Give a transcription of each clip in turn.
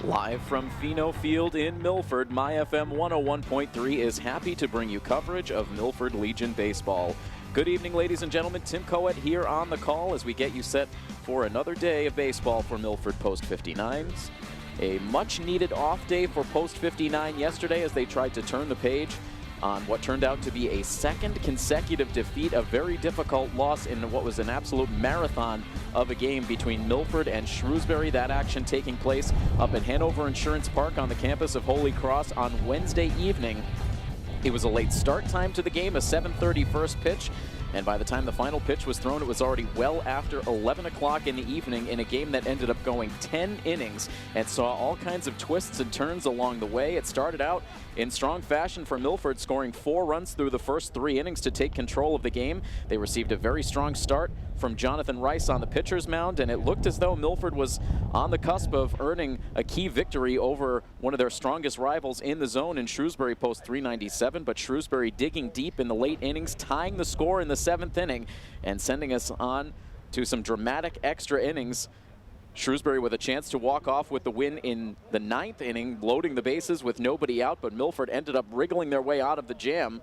Live from Pheno Field in Milford, My FM 101.3 is happy to bring you coverage of Milford Legion baseball. Good evening, ladies and gentlemen. Tim Coet here on the call as we get you set for another day of baseball for Milford Post 59s. A much-needed off day for Post 59 yesterday as they tried to turn the page on what turned out to be a second consecutive defeat, a very difficult loss in what was an absolute marathon of a game between Milford and Shrewsbury. That action taking place up at Hanover Insurance Park on the campus of Holy Cross on Wednesday evening. It was a late start time to the game, a 7:30 first pitch, and by the time the final pitch was thrown, it was already well after 11 o'clock in the evening in a game that ended up going 10 innings and saw all kinds of twists and turns along the way. It started out in strong fashion for Milford, scoring 4 runs through the first 3 innings to take control of the game. They received a very strong start from Jonathan Rice on the pitcher's mound, and it looked as though Milford was on the cusp of earning a key victory over one of their strongest rivals in the zone in Shrewsbury Post 397, but Shrewsbury digging deep in the late innings, tying the score in the 7th inning and sending us on to some dramatic extra innings. Shrewsbury with a chance to walk off with the win in the 9th inning, loading the bases with nobody out, but Milford ended up wriggling their way out of the jam.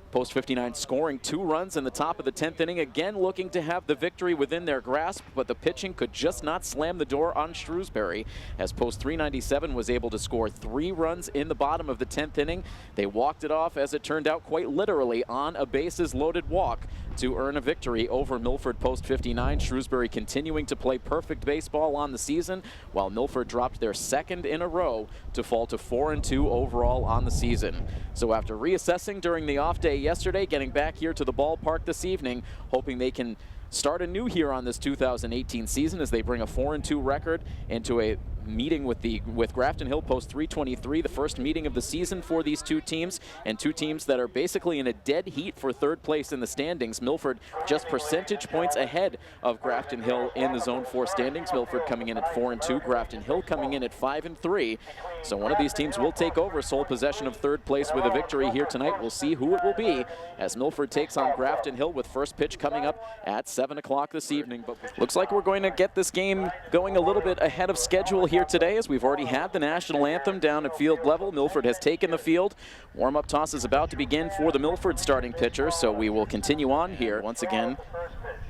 Post 59 scoring 2 runs in the top of the 10th inning, again looking to have the victory within their grasp, but the pitching could just not slam the door on Shrewsbury as Post 397 was able to score 3 runs in the bottom of the 10th inning. They walked it off, as it turned out, quite literally on a bases-loaded walk to earn a victory over Milford Post 59. Shrewsbury continuing to play perfect baseball on the season, while Milford dropped their 2nd in a row to fall to 4-2 overall on the season. So after reassessing during the off day yesterday, getting back here to the ballpark this evening, hoping they can start anew here on this 2018 season as they bring a 4-2 record into a meeting with Grafton Hill Post 323, the first meeting of the season for these two teams, and two teams that are basically in a dead heat for 3rd place in the standings. Milford just percentage points ahead of Grafton Hill in the Zone 4 standings. Milford coming in at 4-2, Grafton Hill coming in at 5-3. So one of these teams will take over sole possession of 3rd place with a victory here tonight. We'll see who it will be as Milford takes on Grafton Hill with first pitch coming up at 7 o'clock this evening. But looks like we're going to get this game going a little bit ahead of schedule here today, as we've already had the national anthem down at field level. Milford has taken the field. Warm-up toss is about to begin for the Milford starting pitcher, so we will continue on here. Once again,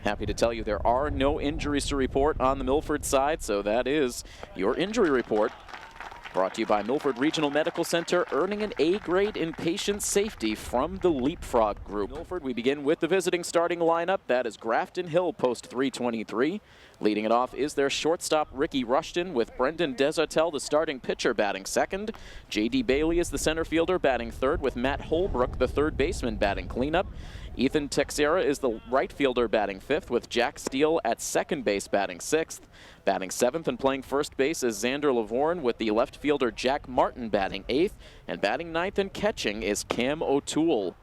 happy to tell you there are no injuries to report on the Milford side, so that is your injury report. Brought to you by Milford Regional Medical Center, earning an A grade in patient safety from the Leapfrog Group. Milford, we begin with the visiting starting lineup. That is Grafton Hill Post 323. Leading it off is their shortstop, Ricky Rushton, with Brendan Desautels, the starting pitcher, batting 2nd. J.D. Bailey is the center fielder, batting 3rd, with Matt Holbrook, the 3rd baseman, batting cleanup. Ethan Texera is the right fielder, batting 5th, with Jack Steele at 2nd base, batting 6th. Batting 7th and playing first base is Xander Lavorne, with the left fielder Jack Martin batting 8th. And batting 9th and catching is Cam O'Toole.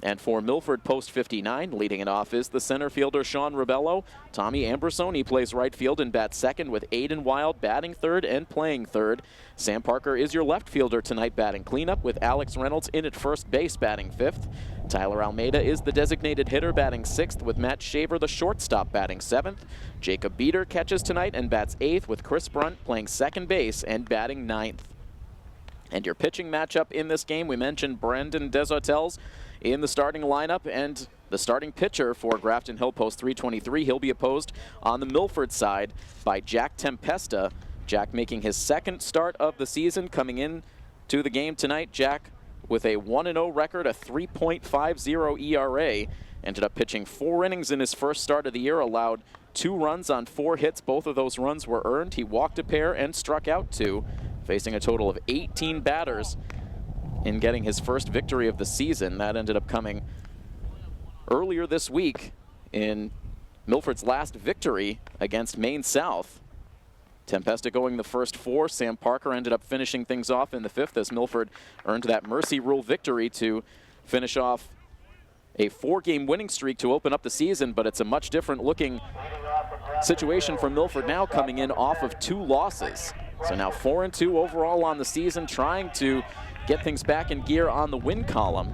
And for Milford Post 59, leading it off is the center fielder Sean Ribello. Tommy Ambrosoni plays right field and bats 2nd, with Aiden Wild batting 3rd and playing 3rd. Sam Parker is your left fielder tonight, batting cleanup, with Alex Reynolds in at first base, batting 5th. Tyler Almeida is the designated hitter, batting 6th, with Matt Shaver, the shortstop, batting 7th. Jacob Beater catches tonight and bats 8th, with Chris Brunt playing 2nd base and batting 9th. And your pitching matchup in this game, we mentioned Brendan Desautels in the starting lineup, and the starting pitcher for Grafton Hill Post 323. He'll be opposed on the Milford side by Jack Tempesta. Jack making his 2nd start of the season, coming in to the game tonight. Jack with a 1-0 record, a 3.50 ERA. Ended up pitching 4 innings in his first start of the year, allowed 2 runs on 4 hits. Both of those runs were earned. He walked a pair and struck out 2, facing a total of 18 batters in getting his first victory of the season. That ended up coming earlier this week in Milford's last victory against Maine South. Tempesta going the first 4. Sam Parker ended up finishing things off in the 5th as Milford earned that Mercy Rule victory to finish off a 4-game winning streak to open up the season, but it's a much different looking situation for Milford now, coming in off of 2 losses. So now 4-2 overall on the season, trying to get things back in gear on the win column.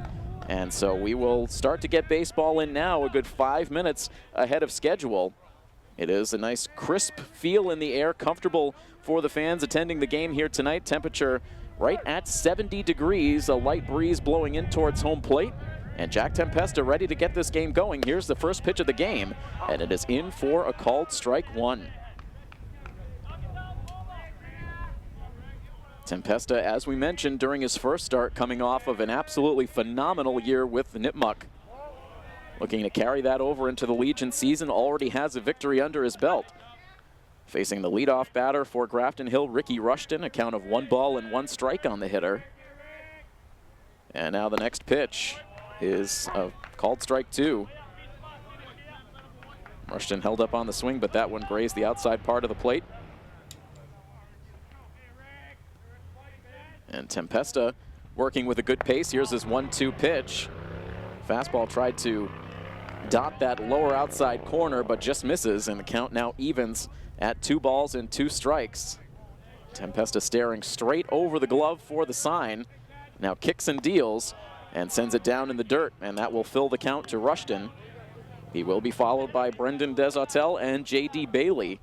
And so we will start to get baseball in now, a good 5 minutes ahead of schedule. It is a nice crisp feel in the air, comfortable for the fans attending the game here tonight. Temperature right at 70 degrees, a light breeze blowing in towards home plate. And Jack Tempesta ready to get this game going. Here's the first pitch of the game, and it is in for a called strike one. Tempesta, as we mentioned during his first start, coming off of an absolutely phenomenal year with the Nipmuc. Looking to carry that over into the Legion season, already has a victory under his belt. Facing the leadoff batter for Grafton Hill, Ricky Rushton, a count of 1 ball and 1 strike on the hitter. And now the next pitch is a called strike 2. Rushton held up on the swing, but that one grazed the outside part of the plate. And Tempesta working with a good pace. Here's his 1-2 pitch. Fastball tried to dot that lower outside corner, but just misses, and the count now evens at 2 balls and 2 strikes. Tempesta staring straight over the glove for the sign. Now kicks and deals and sends it down in the dirt, and that will fill the count to Rushton. He will be followed by Brendan Desautel and J.D. Bailey.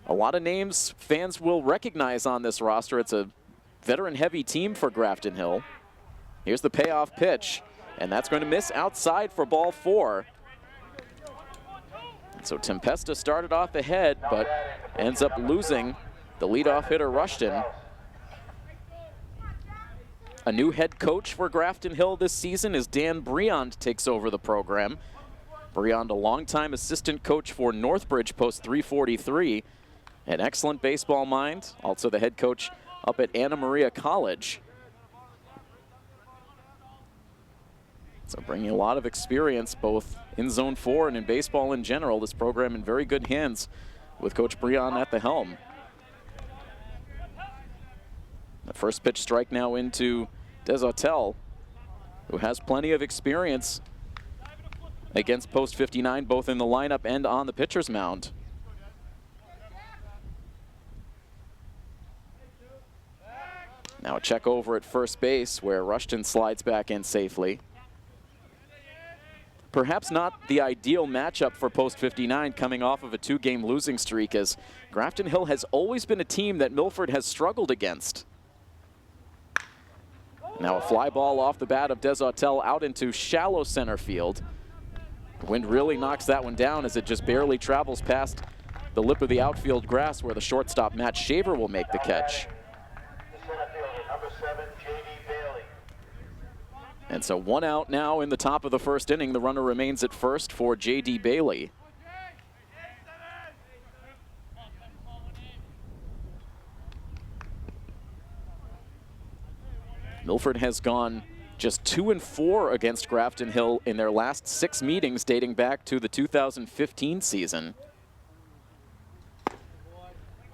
A lot of names fans will recognize on this roster. It's a veteran-heavy team for Grafton Hill. Here's the payoff pitch, and that's going to miss outside for ball 4. So Tempesta started off ahead, but ends up losing the leadoff hitter Rushton. A new head coach for Grafton Hill this season as Dan Briand takes over the program. Briand, a longtime assistant coach for Northbridge Post 343. An excellent baseball mind, also the head coach up at Anna Maria College. So bringing a lot of experience both in Zone 4 and in baseball in general. This program in very good hands with Coach Briand at the helm. The first pitch strike now into Desautel, who has plenty of experience against Post 59, both in the lineup and on the pitcher's mound. Now a check over at first base where Rushton slides back in safely. Perhaps not the ideal matchup for Post 59 coming off of a 2-game losing streak, as Grafton Hill has always been a team that Milford has struggled against. Now a fly ball off the bat of Desautel out into shallow center field. The wind really knocks that one down as it just barely travels past the lip of the outfield grass where the shortstop Matt Shaver will make the catch. And so 1 out now in the top of the first inning. The runner remains at first for J.D. Bailey. Milford has gone just 2-4 against Grafton Hill in their last 6 meetings dating back to the 2015 season.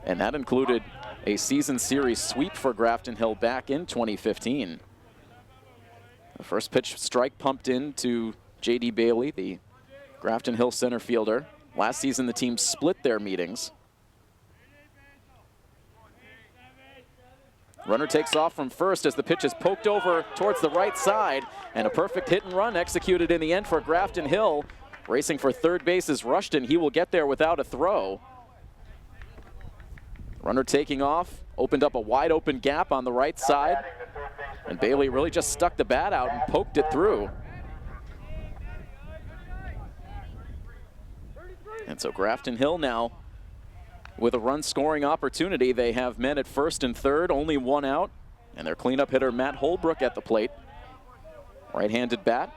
And that included a season series sweep for Grafton Hill back in 2015. The first pitch strike pumped in to J.D. Bailey, the Grafton Hill center fielder. Last season the team split their meetings. Runner takes off from first as the pitch is poked over towards the right side, and a perfect hit and run executed in the end for Grafton Hill. Racing for third base is Rushton. He will get there without a throw. Runner taking off, opened up a wide open gap on the right side, and Bailey really just stuck the bat out and poked it through. And so Grafton Hill now with a run scoring opportunity. They have men at first and third, only 1 out, and their cleanup hitter Matt Holbrook at the plate. Right-handed bat.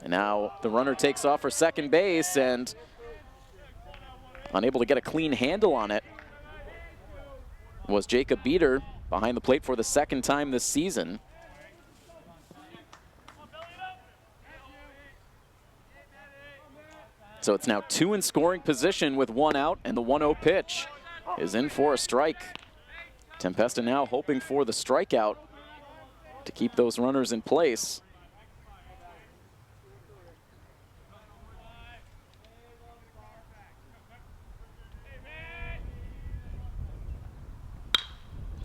And now the runner takes off for second base and unable to get a clean handle on it was Jacob Beater behind the plate for the 2nd time this season. So it's now 2 in scoring position with 1 out, and the 1-0 pitch is in for a strike. Tempesta now hoping for the strikeout to keep those runners in place.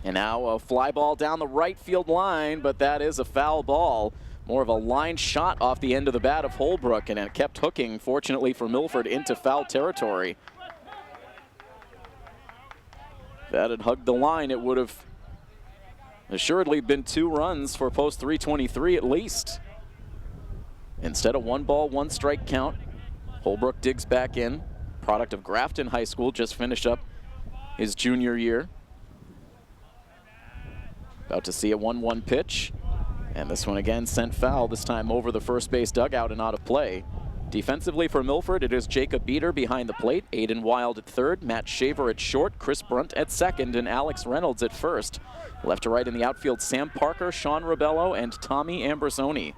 And now a fly ball down the right field line, but that is a foul ball. More of a line shot off the end of the bat of Holbrook, and it kept hooking, fortunately for Milford, into foul territory. If that had hugged the line, it would have assuredly been 2 runs for post 323 at least. Instead, a 1-ball, 1-strike count. Holbrook digs back in, product of Grafton High School, just finished up his junior year. About to see a 1-1 pitch. And this one again sent foul, this time over the first base dugout and out of play. Defensively for Milford, it is Jacob Beater behind the plate, Aiden Wild at third, Matt Shaver at short, Chris Brunt at second, and Alex Reynolds at first. Left to right in the outfield, Sam Parker, Sean Ribello, and Tommy Ambrosoni.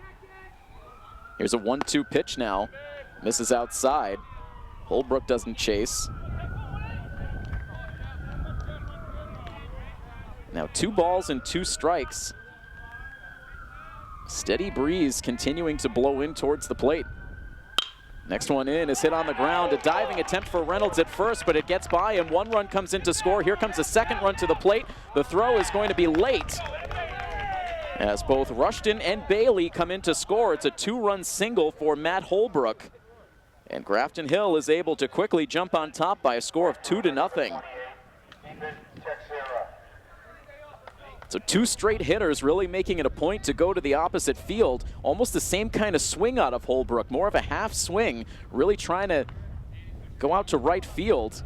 Here's a 1-2 pitch now. Misses outside. Holbrook doesn't chase. Now 2 balls and 2 strikes. Steady breeze continuing to blow in towards the plate. Next one in is hit on the ground. A diving attempt for Reynolds at first, but it gets by him. 1 run comes in to score. Here comes a 2nd run to the plate. The throw is going to be late, as both Rushton and Bailey come in to score. It's a 2-run single for Matt Holbrook. And Grafton Hill is able to quickly jump on top by a score of 2-0. So 2 straight hitters really making it a point to go to the opposite field. Almost the same kind of swing out of Holbrook, more of a half swing, really trying to go out to right field.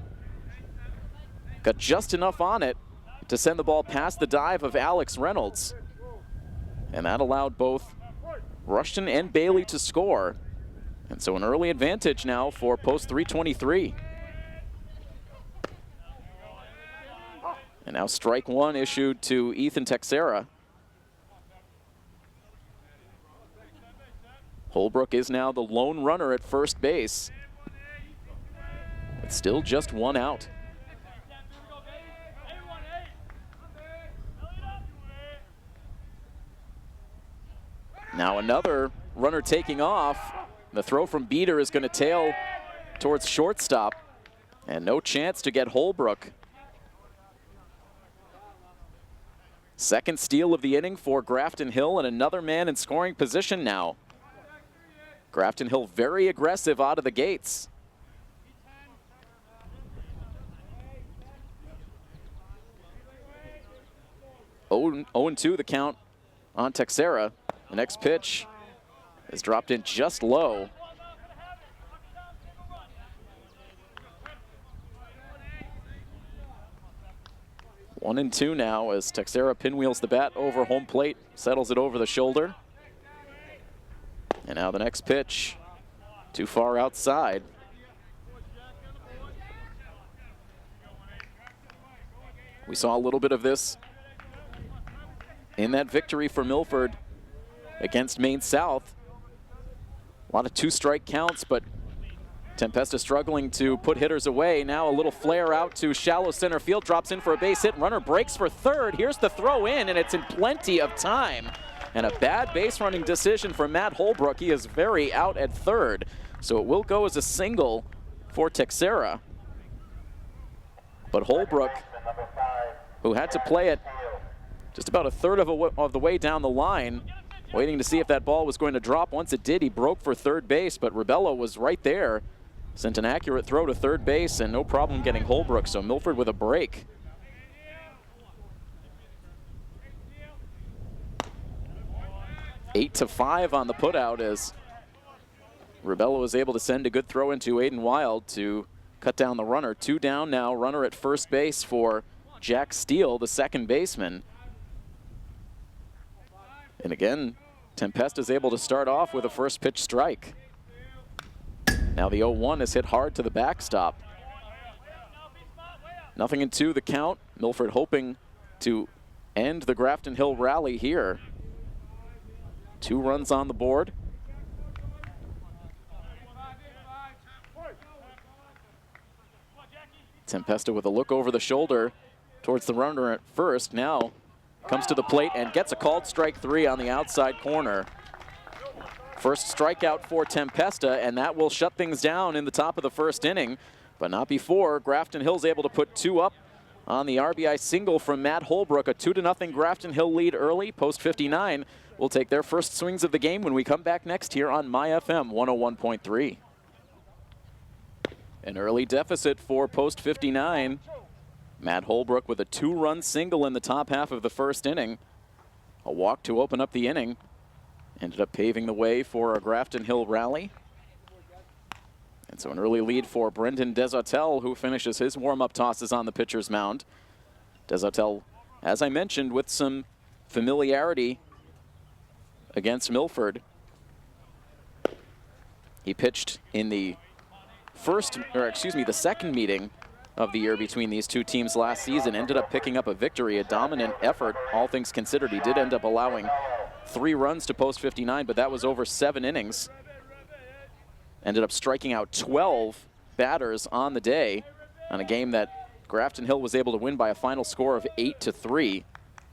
Got just enough on it to send the ball past the dive of Alex Reynolds. And that allowed both Rushton and Bailey to score. And so an early advantage now for post 323. And now strike 1 issued to Ethan Texera. Holbrook is now the lone runner at first base. It's still just 1 out. Now another runner taking off. The throw from Beater is going to tail towards shortstop. And no chance to get Holbrook. Second steal of the inning for Grafton Hill, and another man in scoring position now. Grafton Hill very aggressive out of the gates. Oh, 0-2 the count on Texera. The next pitch is dropped in just low. One and 2 now as Texera pinwheels the bat over home plate, settles it over the shoulder. And now the next pitch, too far outside. We saw a little bit of this in that victory for Milford against Maine South. A lot of 2-strike counts, but Tempesta struggling to put hitters away. Now a little flare out to shallow center field, drops in for a base hit. Runner breaks for third. Here's the throw in, and it's in plenty of time. And a bad base running decision for Matt Holbrook. He is very out at third. So it will go as a single for Texera. But Holbrook, who had to play it just about a third of the way down the line, waiting to see if that ball was going to drop. Once it did, he broke for third base, but Ribello was right there. Sent an accurate throw to third base and no problem getting Holbrook, so Milford with a break. Eight to 5 on the putout as Ribello was able to send a good throw into Aiden Wild to cut down the runner. 2 down now, runner at first base for Jack Steele, the second baseman. And again, Tempesta is able to start off with a first pitch strike. Now the 0-1 is hit hard to the backstop. 0-2 the count. Milford hoping to end the Grafton Hill rally here. 2 runs on the board. Tempesta with a look over the shoulder towards the runner at first. Now comes to the plate and gets a called strike 3 on the outside corner. First strikeout for Tempesta, and that will shut things down in the top of the first inning, but not before Grafton Hill's able to put 2 up on the RBI single from Matt Holbrook. A 2-0 Grafton Hill lead early. Post 59 will take their first swings of the game when we come back next here on My FM 101.3. An early deficit for Post 59. Matt Holbrook with a 2-run single in the top half of the first inning. A walk to open up the inning. Ended up paving the way for a Grafton Hill rally. And so an early lead for Brendan Desautels, who finishes his warm-up tosses on the pitcher's mound. Desautels, as I mentioned, with some familiarity against Milford. He pitched in the second meeting of the year between these two teams last season. Ended up picking up a victory, a dominant effort, all things considered. He did end up allowing 3 runs to Post 59, but that was over 7 innings. Ended up striking out 12 batters on the day on a game that Grafton Hill was able to win by a final score of 8-3.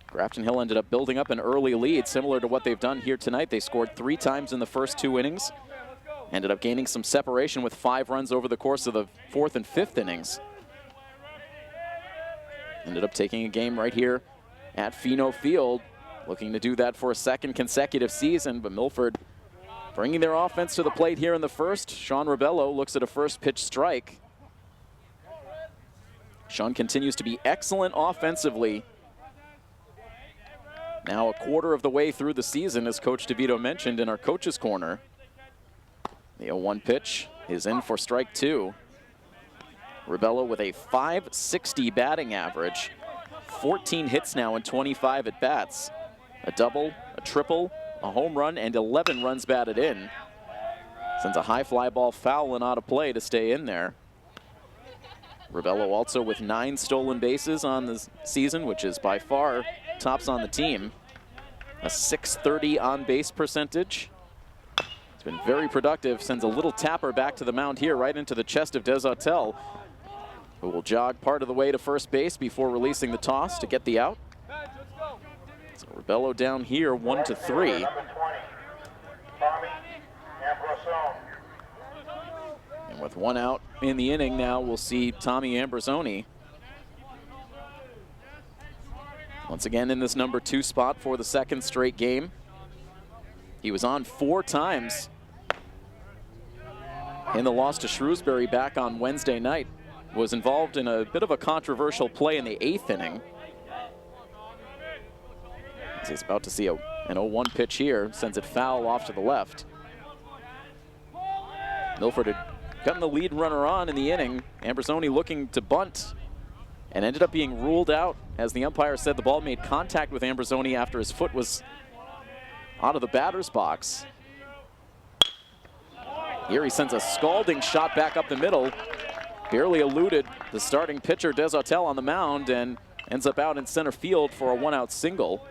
Grafton Hill ended up building up an early lead, similar to what they've done here tonight. They scored 3 times in the first 2 innings. Ended up gaining some separation with 5 runs over the course of the 4th and 5th innings. Ended up taking a game right here at Fino Field, looking to do that for a 2nd consecutive season, but Milford bringing their offense to the plate here in the first. Sean Rebello looks at a first pitch strike. Sean continues to be excellent offensively. Now a quarter of the way through the season, as Coach DeVito mentioned in our coach's corner. The 0-1 pitch is in for strike 2. Rebello with a .560 batting average. 14 hits now in 25 at-bats. A double, a triple, a home run, and 11 runs batted in. Sends a high fly ball foul and out of play to stay in there. Rebello also with 9 stolen bases on the season, which is by far tops on the team. A .630 on-base percentage. It's been very productive. Sends a little tapper back to the mound here, right into the chest of Desautels, who will jog part of the way to first base before releasing the toss to get the out. So Rebello down here, 1-3. And with 1 out in the inning now, we'll see Tommy Ambrosoni once again in this number 2 spot for the 2nd straight game. He was on 4 times in the loss to Shrewsbury back on Wednesday night. Was involved in a bit of a controversial play in the 8th inning. As he's about to see an 0-1 pitch here, sends it foul off to the left. Milford had gotten the lead runner on in the inning. Ambrosoni looking to bunt and ended up being ruled out, as the umpire said the ball made contact with Ambrosoni after his foot was out of the batter's box. Here he sends a scalding shot back up the middle. Barely eluded the starting pitcher Desautels on the mound and ends up out in center field for a 1-out single.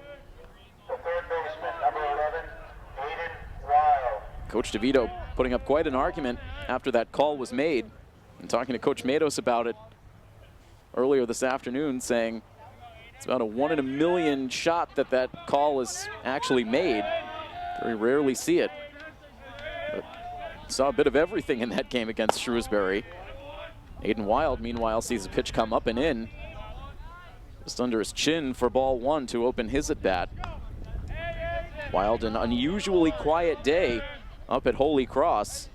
The third baseman, number 11, Aiden Weil. Coach DeVito putting up quite an argument after that call was made, and talking to Coach Matos about it earlier this afternoon, saying it's about a 1 in a million shot that call is actually made. Very rarely see it. But saw a bit of everything in that game against Shrewsbury. Aiden Wild, meanwhile, sees a pitch come up and in, just under his chin for ball 1 to open his at-bat. Wild, an unusually quiet day up at Holy Cross.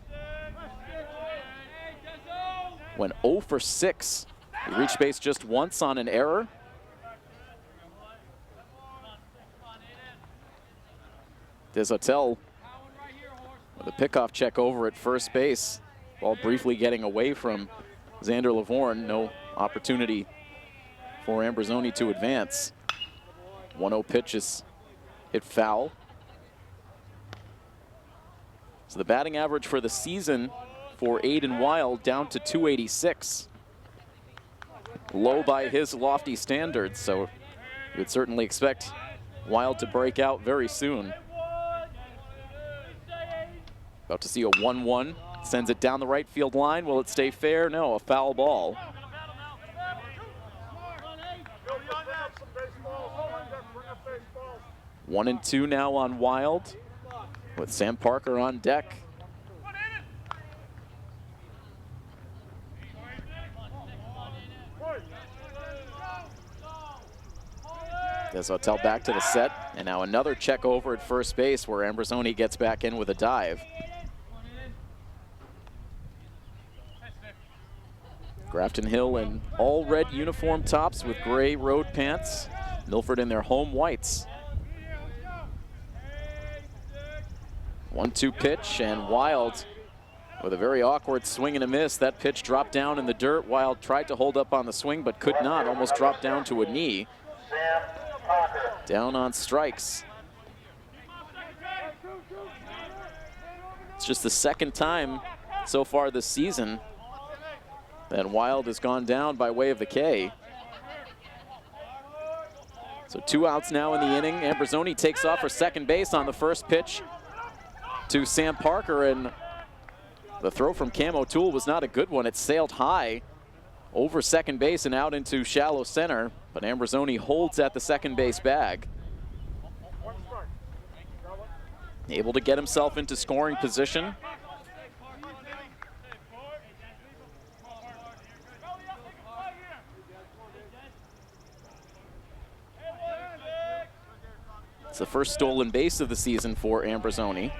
Went 0 for 6. He reached base just once on an error. Desautels with a pickoff check over at first base. Ball briefly getting away from Xander Lavorne. No opportunity for Ambrosoni to advance. 1-0 pitch is hit foul. So the batting average for the season for Aiden Wild down to .286. Low by his lofty standards, so you would certainly expect Wild to break out very soon. About to see a 1-1. Sends it down the right field line. Will it stay fair? No, a foul ball. 1-2 now on Wild, with Sam Parker on deck. Desautels back to the set, and now another check over at first base where Ambrosoni gets back in with a dive. Grafton Hill in all red uniform tops with gray road pants. Milford in their home whites. 1-2 pitch, and Wild with a very awkward swing and a miss. That pitch dropped down in the dirt. Wild tried to hold up on the swing but could not, almost dropped down to a knee. Down on strikes. It's just the second time so far this season that Wild has gone down by way of the K. So 2 outs now in the inning. Ambrosoni takes off for second base on the first pitch to Sam Parker, and the throw from Cam O'Toole was not a good one. It sailed high over second base and out into shallow center, but Ambrosoni holds at the second base bag. Able to get himself into scoring position. It's the first stolen base of the season for Ambrosoni.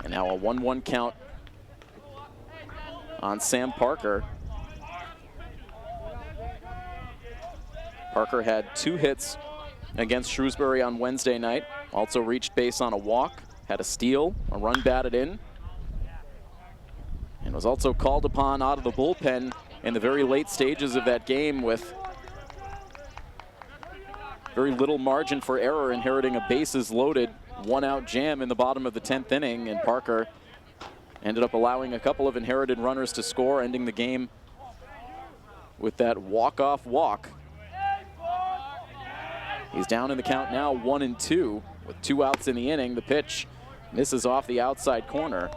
And now a 1-1 count on Sam Parker. Parker had 2 hits against Shrewsbury on Wednesday night. Also reached base on a walk, had a steal, a run batted in, and was also called upon out of the bullpen in the very late stages of that game with very little margin for error, inheriting a bases loaded 1-out jam in the bottom of the 10th inning, and Parker ended up allowing a couple of inherited runners to score, ending the game with that walk-off walk. He's down in the count now, 1-2, with 2 outs in the inning. The pitch misses off the outside corner.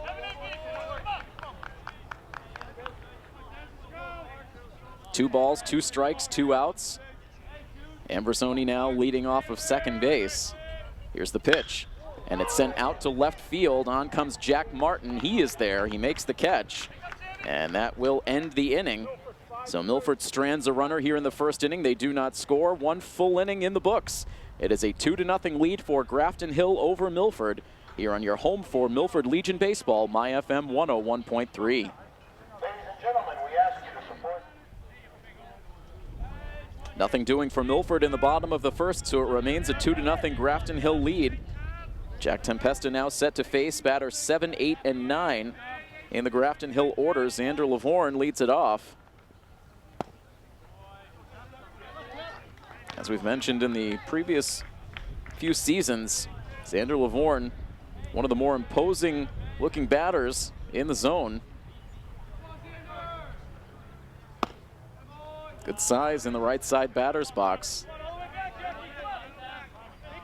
Two balls, 2 strikes, 2 outs. Ambrosoni now leading off of second base. Here's the pitch, and it's sent out to left field. On comes Jack Martin. He is there. He makes the catch, and that will end the inning. So Milford strands a runner here in the first inning. They do not score. 1 full inning in the books. It is a 2-0 lead for Grafton Hill over Milford here on your home for Milford Legion Baseball, My FM 101.3. Ladies and gentlemen, we ask you to support. Nothing doing for Milford in the bottom of the first, so it remains a 2-0 Grafton Hill lead. Jack Tempesta now set to face batters 7, 8, and 9 in the Grafton Hill order. Xander Lavorne leads it off. As we've mentioned in the previous few seasons, Xander Lavorne, one of the more imposing looking batters in the zone. Good size in the right side batter's box.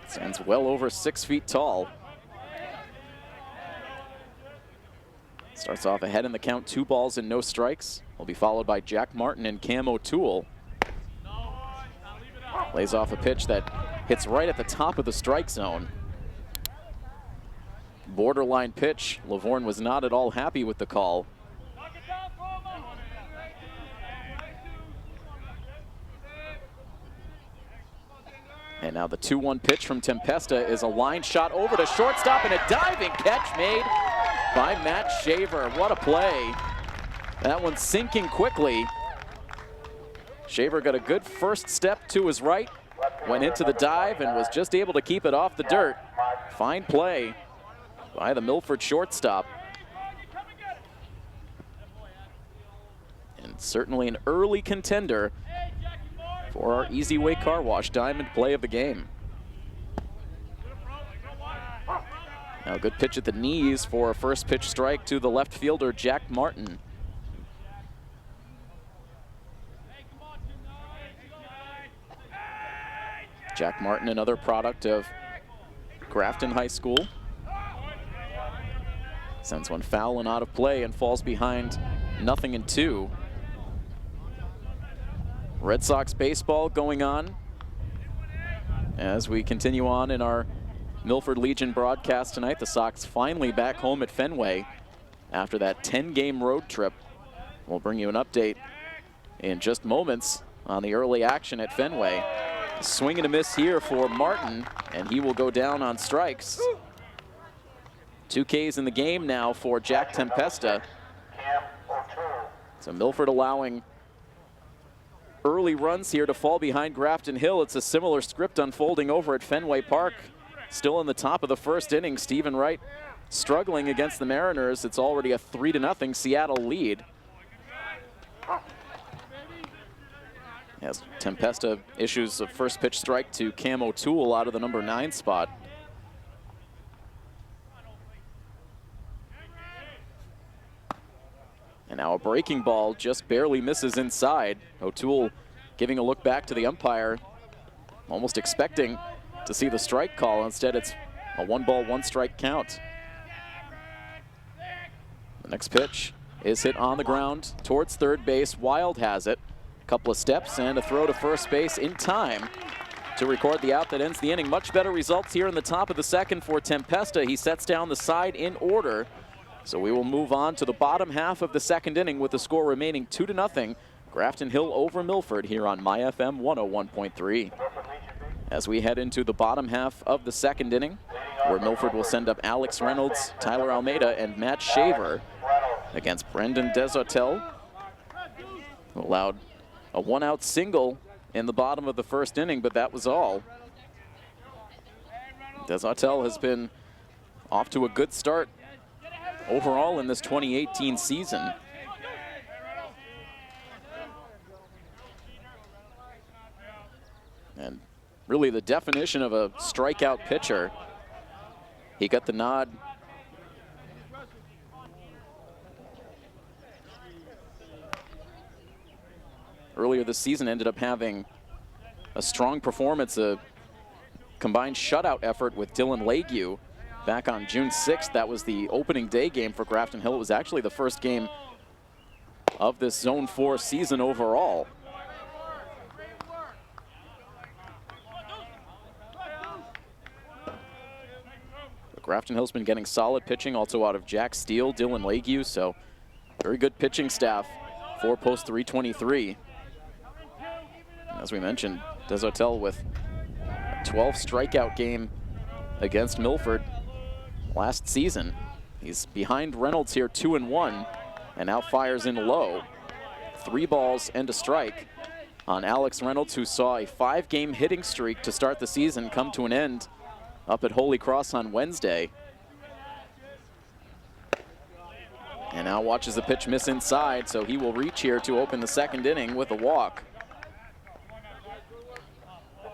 Stands well over 6 feet tall. Starts off ahead in the count, 2 balls and no strikes. Will be followed by Jack Martin and Cam O'Toole. Lays off a pitch that hits right at the top of the strike zone. Borderline pitch. Lavorne was not at all happy with the call. And now the 2-1 pitch from Tempesta is a line shot over to shortstop, and a diving catch made by Matt Shaver. What a play. That one sinking quickly. Shaver got a good first step to his right, went into the dive and was just able to keep it off the dirt. Fine play by the Milford shortstop. And certainly an early contender for our Easy Way Car Wash Diamond play of the game. Now a good pitch at the knees for a first pitch strike to the left fielder, Jack Martin. Jack Martin, another product of Grafton High School. Sends one foul and out of play and falls behind 0-2. Red Sox baseball going on as we continue on in our Milford Legion broadcast tonight. The Sox finally back home at Fenway after that 10-game road trip. We'll bring you an update in just moments on the early action at Fenway. Swing and a miss here for Martin, and he will go down on strikes. 2 Ks in the game now for Jack Tempesta. So Milford allowing early runs here to fall behind Grafton Hill. It's a similar script unfolding over at Fenway Park. Still in the top of the first inning, Stephen Wright struggling against the Mariners. It's already a 3-0 Seattle lead. As Tempesta issues a first pitch strike to Cam O'Toole out of the number 9 spot. And now a breaking ball just barely misses inside. O'Toole giving a look back to the umpire, almost expecting to see the strike call. Instead, it's a 1-ball, 1-strike count. The next pitch is hit on the ground towards third base. Wild has it. A couple of steps and a throw to first base in time to record the out that ends the inning. Much better results here in the top of the second for Tempesta. He sets down the side in order. So we will move on to the bottom half of the second inning with the score remaining 2-0. Grafton Hill over Milford here on MyFM 101.3. As we head into the bottom half of the second inning, where Milford will send up Alex Reynolds, Tyler Almeida, and Matt Shaver against Brendan Desautel, who allowed a 1-out single in the bottom of the first inning, but that was all. Desautel has been off to a good start overall in this 2018 season. And really the definition of a strikeout pitcher. He got the nod earlier this season, ended up having a strong performance, a combined shutout effort with Dylan Legue back on June 6th. That was the opening day game for Grafton Hill. It was actually the first game of this Zone 4 season overall. But Grafton Hill's been getting solid pitching also out of Jack Steele, Dylan Legue, so very good pitching staff for post 323. As we mentioned, Desautel with a 12 strikeout game against Milford last season. He's behind Reynolds here 2-1, and now fires in low. 3 balls and a strike on Alex Reynolds, who saw a 5-game hitting streak to start the season come to an end up at Holy Cross on Wednesday. And now watches the pitch miss inside, so he will reach here to open the second inning with a walk.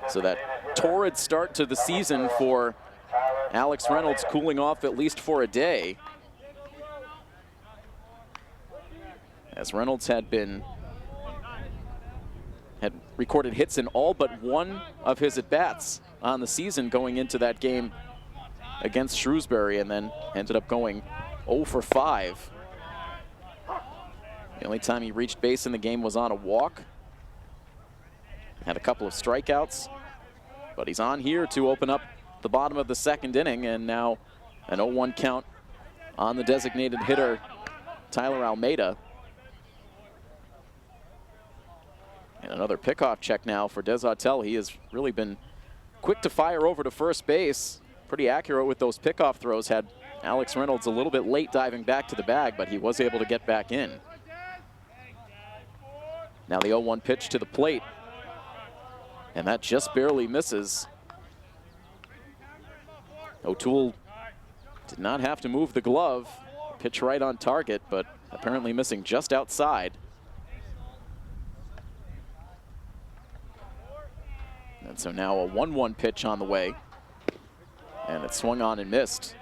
So that torrid start to the season for Alex Reynolds cooling off at least for a day. As Reynolds had recorded hits in all but one of his at-bats on the season going into that game against Shrewsbury, and then ended up going 0 for 5. The only time he reached base in the game was on a walk. Had a couple of strikeouts, but he's on here to open up the bottom of the second inning, and now an 0-1 count on the designated hitter, Tyler Almeida. And another pickoff check now for Desautel. He has really been quick to fire over to first base. Pretty accurate with those pickoff throws. Had Alex Reynolds a little bit late diving back to the bag, but he was able to get back in. Now the 0-1 pitch to the plate, and that just barely misses. O'Toole did not have to move the glove. Pitch right on target, but apparently missing just outside. And so now a 1-1 pitch on the way, and it swung on and missed.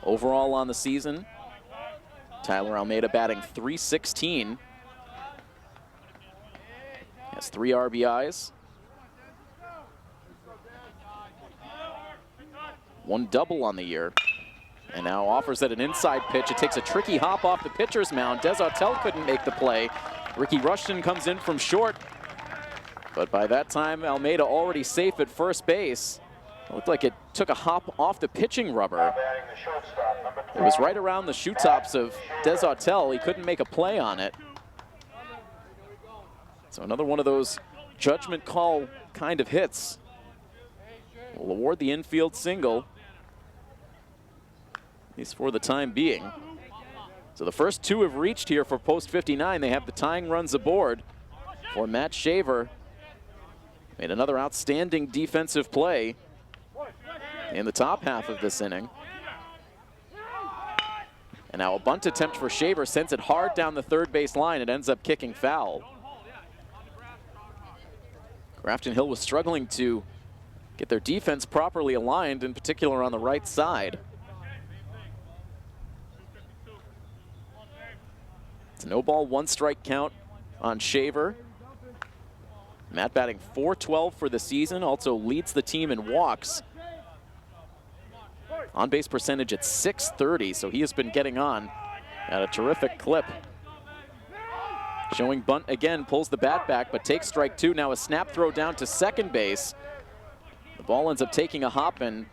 Overall on the season, Tyler Almeida batting .316. Has 3 RBIs. 1 double on the year. And now offers at an inside pitch. It takes a tricky hop off the pitcher's mound. Desautel couldn't make the play. Ricky Rushton comes in from short. But by that time, Almeida already safe at first base. It looked like it took a hop off the pitching rubber. It was right around the shoe tops of Desautel. He couldn't make a play on it. So another one of those judgment call kind of hits. Will award the infield single, at least for the time being. So the first two have reached here for post 59. They have the tying runs aboard for Matt Shaver. Made another outstanding defensive play in the top half of this inning. And now a bunt attempt for Shaver sends it hard down the third base line. It ends up kicking foul. Grafton Hill was struggling to get their defense properly aligned, in particular on the right side. It's a no ball, 1 strike count on Shaver. Matt batting .412 for the season, also leads the team in walks. On base percentage at .630, so he has been getting on at a terrific clip. Showing bunt again, pulls the bat back, but takes strike 2. Now a snap throw down to second base. The ball ends up taking a hop and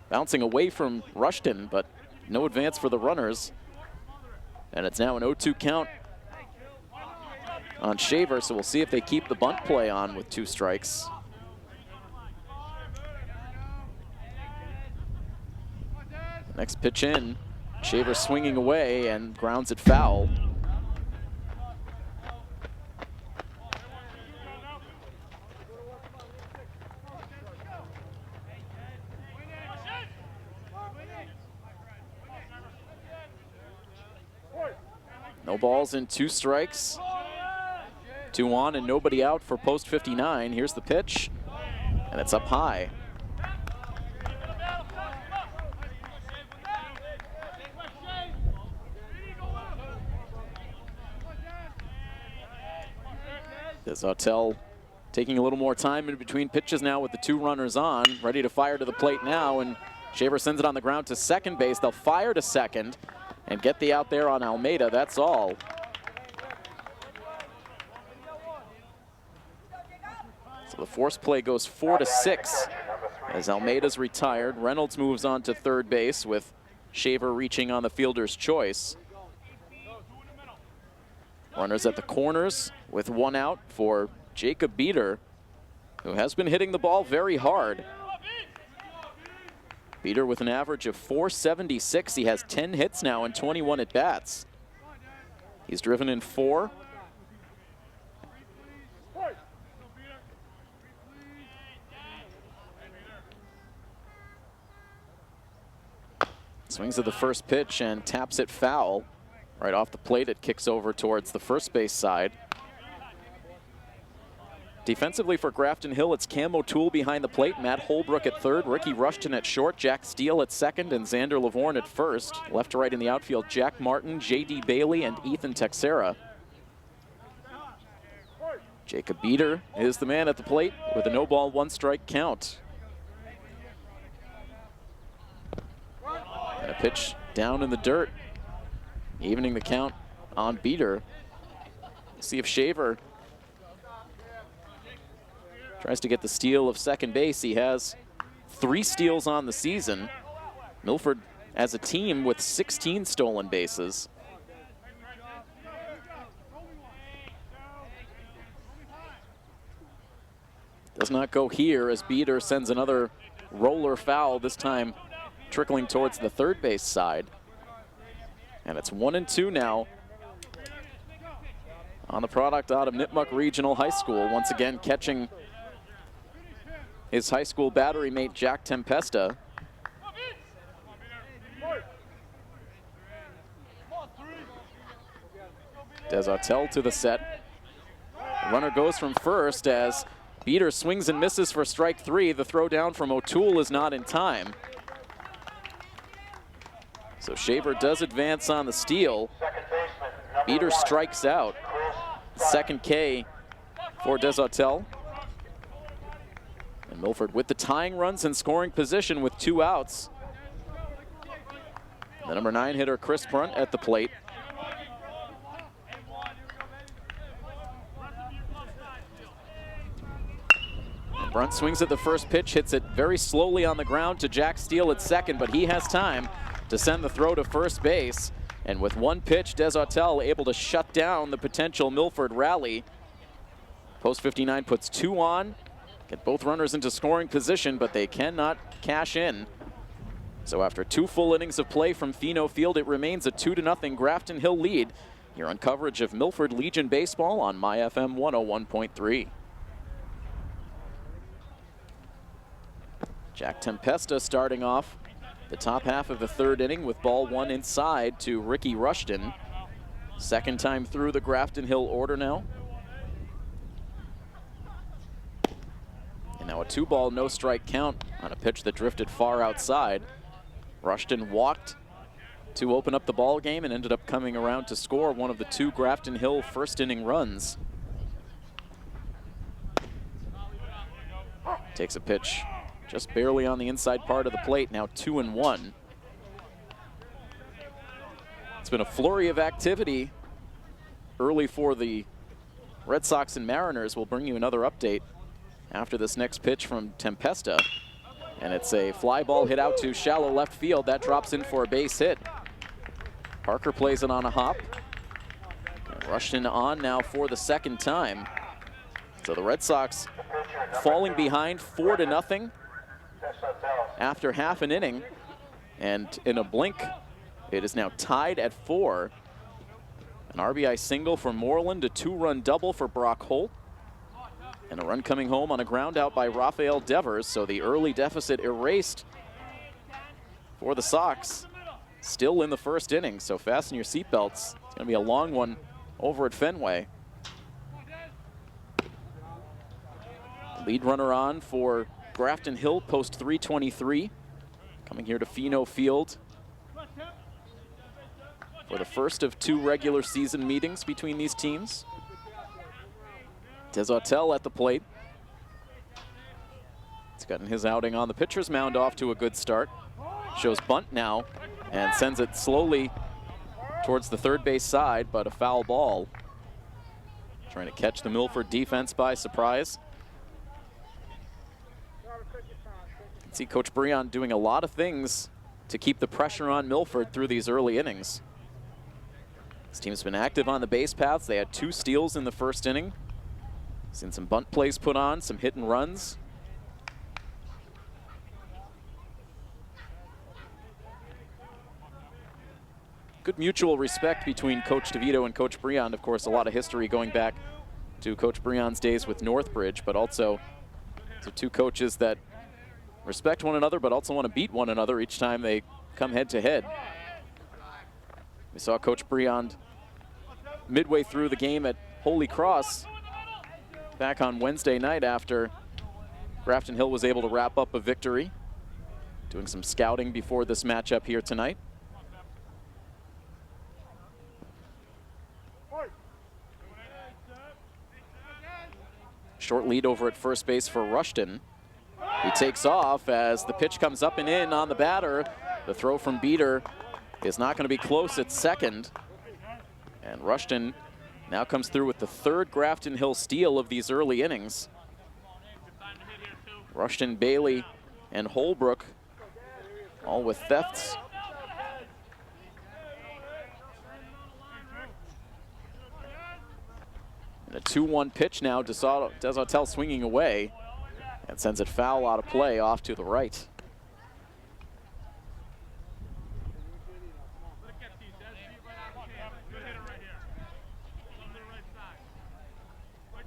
bouncing away from Rushton, but no advance for the runners. And it's now an 0-2 count on Shaver, so we'll see if they keep the bunt play on with 2 strikes. Next pitch in, Shaver swinging away and grounds it foul. No balls and 2 strikes. 2 on and nobody out for post 59. Here's the pitch, and it's up high. Desautels taking a little more time in between pitches now with the 2 runners on, ready to fire to the plate now, and Shaver sends it on the ground to second base. They'll fire to second and get the out there on Almeida, that's all. So the force play goes 4-6 as Almeida's retired. Reynolds moves on to third base with Shaver reaching on the fielder's choice. Runners at the corners with 1 out for Jacob Beater, who has been hitting the ball very hard. Beater with an average of .476. He has 10 hits now and 21 at-bats. He's driven in 4. Swings at the first pitch and taps it foul. Right off the plate, it kicks over towards the first base side. Defensively for Grafton Hill, it's Cam O'Toole behind the plate, Matt Holbrook at third, Ricky Rushton at short, Jack Steele at second, and Xander Lavorne at first. Left to right in the outfield, Jack Martin, J.D. Bailey, and Ethan Texera. Jacob Beater is the man at the plate with a no ball, 1 strike count. And a pitch down in the dirt, evening the count on Beater. See if Shaver tries to get the steal of second base. He has 3 steals on the season. Milford as a team with 16 stolen bases. Does not go here as Beater sends another roller foul, this time trickling towards the third base side. And it's 1-2 now on the product out of Nipmuc Regional High School. Once again catching his high school battery mate Jack Tempesta. Desautels to the set. The runner goes from first as Beater swings and misses for strike 3. The throw down from O'Toole is not in time. So Shaver does advance on the steal. Beater strikes out. Second K for Desautels. And Milford with the tying runs in scoring position with 2 outs. The number 9 hitter Chris Brunt at the plate. Brunt swings at the first pitch, hits it very slowly on the ground to Jack Steele at second, but he has time to send the throw to first base. And with 1 pitch, Desautels able to shut down the potential Milford rally. Post 59 puts 2 on. Get both runners into scoring position, but they cannot cash in. So after 2 full innings of play from Pheno Field, it remains a 2-0 Grafton Hill lead. You're on coverage of Milford Legion Baseball on MyFM 101.3. Jack Tempesta starting off the top half of the 3rd inning with ball 1 inside to Ricky Rushton. Second time through the Grafton Hill order now. And now a 2-ball, no-strike count on a pitch that drifted far outside. Rushton walked to open up the ball game and ended up coming around to score one of the 2 Grafton Hill first inning runs. Takes a pitch just barely on the inside part of the plate, now 2-1. It's been a flurry of activity early for the Red Sox and Mariners. We'll bring you another update after this next pitch from Tempesta. And it's a fly ball hit out to shallow left field. That drops in for a base hit. Parker plays it on a hop. And Rushton on now for the 2nd time. So the Red Sox falling behind 4-0 after half an inning. And in a blink, it is now tied at 4. An RBI single for Moreland, a 2-run double for Brock Holt. And a run coming home on a ground out by Rafael Devers, so the early deficit erased for the Sox. Still in the 1st inning, so fasten your seatbelts. It's going to be a long one over at Fenway. Lead runner on for Grafton Hill, post 323. Coming here to Pheno Field for the first of 2 regular season meetings between these teams. Desautel at the plate. He's gotten his outing on the pitcher's mound off to a good start. Shows bunt now and sends it slowly towards the 3rd base side, but a foul ball. Trying to catch the Milford defense by surprise. You can see Coach Breon doing a lot of things to keep the pressure on Milford through these early innings. This team's been active on the base paths. They had 2 steals in the 1st inning. Seen some bunt plays put on, some hit and runs. Good mutual respect between Coach DeVito and Coach Breon. Of course, a lot of history going back to Coach Breon's days with Northbridge, but also to 2 coaches that respect one another, but also want to beat one another each time they come head to head. We saw Coach Breon midway through the game at Holy Cross back on Wednesday night after Grafton Hill was able to wrap up a victory. Doing some scouting before this matchup here tonight. Short lead over at first base for Rushton. He takes off as the pitch comes up and in on the batter. The throw from Beater is not going to be close at second. And Rushton now comes through with the 3rd Grafton Hill steal of these early innings. Rushton, Bailey, and Holbrook all with thefts. And a 2-1 pitch now. Desautel swinging away and sends it foul out of play off to the right.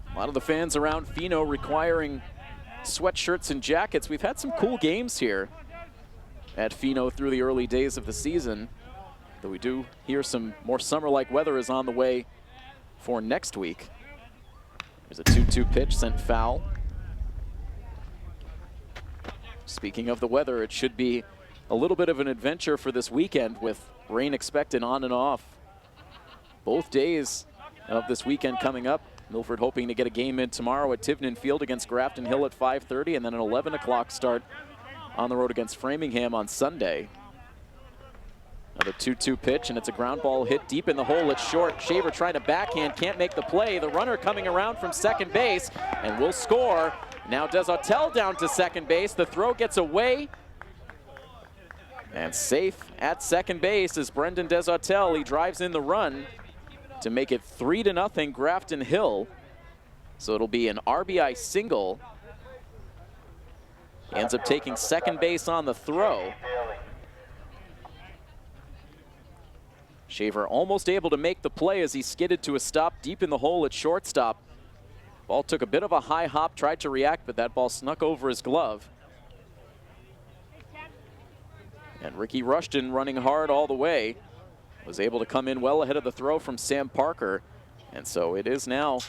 A lot of the fans around Pheno requiring sweatshirts and jackets. We've had some cool games here at Pheno through the early days of the season, though we do hear some more summer-like weather is on the way for next week. There's a 2-2 pitch sent foul. Speaking of the weather, it should be a little bit of an adventure for this weekend with rain expected on and off both days of this weekend coming up. Milford hoping to get a game in tomorrow at Tivnan Field against Grafton Hill at 5:30, and then an 11 o'clock start on the road against Framingham on Sunday. Another 2-2 pitch, and it's a ground ball hit deep in the hole. It's short. Shaver trying to backhand, can't make the play. The runner coming around from second base and will score. Now Desautel down to second base. The throw gets away. And safe at second base is Brendan Desautel. He drives in the run to make it 3-0 Grafton Hill. So it'll be an RBI single. He ends up taking second base on the throw. Shaver almost able to make the play as he skidded to a stop deep in the hole at shortstop. Ball took a bit of a high hop, tried to react, but that ball snuck over his glove. And Ricky Rushton, running hard all the way, was able to come in well ahead of the throw from Sam Parker. And so it is now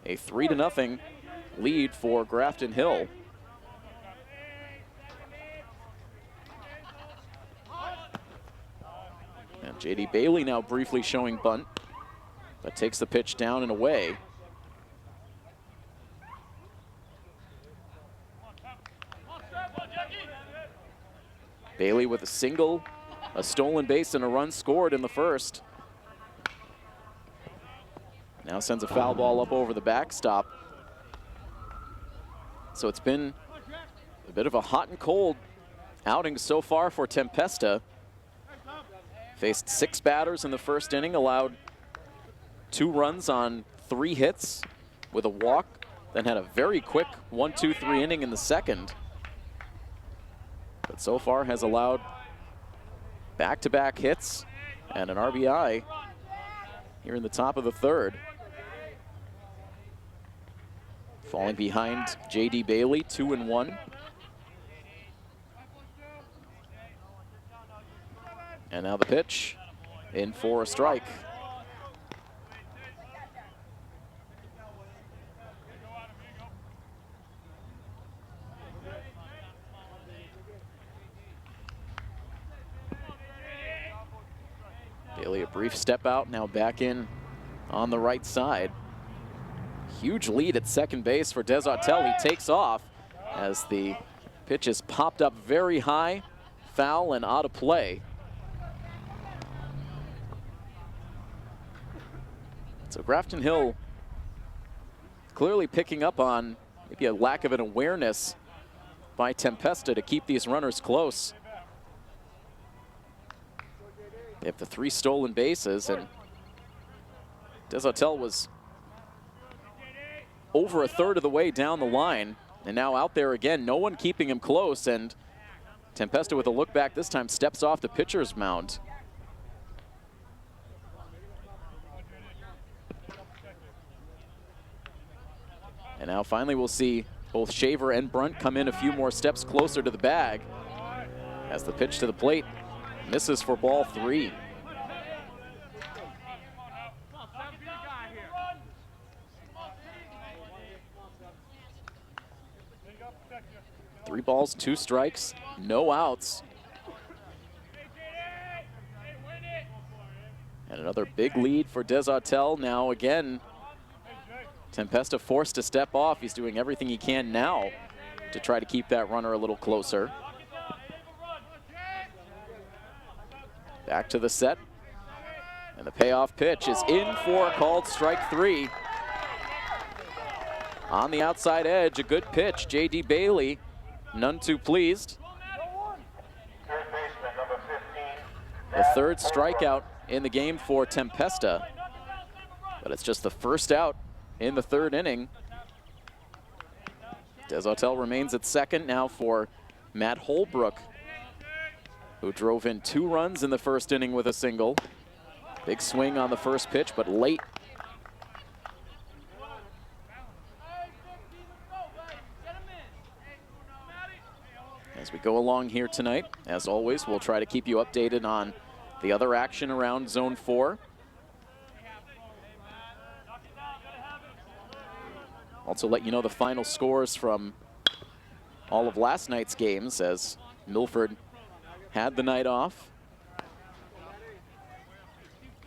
a 3-0 lead for Grafton Hill. And J.D. Bailey now briefly showing bunt, but takes the pitch down and away. Bailey with a single, a stolen base, and a run scored in the first. Now sends a foul ball up over the backstop. So it's been a bit of a hot and cold outing so far for Tempesta. Faced 6 batters in the first inning, allowed 2 runs on 3 hits with a walk, then had a very quick 1-2-3 inning in the second. But so far has allowed back-to-back hits and an RBI here in the top of the third. Falling behind J.D. Bailey, 2-1. And now the pitch, in for a strike. Bailey, a brief step out, now back in on the right side. Huge lead at second base for Desautels. He takes off as the pitch is popped up very high, foul and out of play. So Grafton Hill clearly picking up on maybe a lack of an awareness by Tempesta to keep these runners close. They have the 3 stolen bases, and Desautels was over a third of the way down the line, and now out there again, no one keeping him close, and Tempesta with a look back this time steps off the pitcher's mound. And now finally we'll see both Shaver and Brunt come in a few more steps closer to the bag as the pitch to the plate misses for ball 3. Three balls, 2 strikes, no outs. And another big lead for Desautels. Now again, Tempesta forced to step off. He's doing everything he can now to try to keep that runner a little closer. Back to the set. And the payoff pitch is in for a called strike 3. On the outside edge, a good pitch. J.D. Bailey, none too pleased. Third baseman, number 15. The 3rd strikeout in the game for Tempesta. But it's just the first out in the 3rd inning. Desautels remains at second now for Matt Holbrook, who drove in 2 runs in the first inning with a single. Big swing on the first pitch, but late. As we go along here tonight, as always, we'll try to keep you updated on the other action around Zone 4. Also let you know the final scores from all of last night's games as Milford had the night off.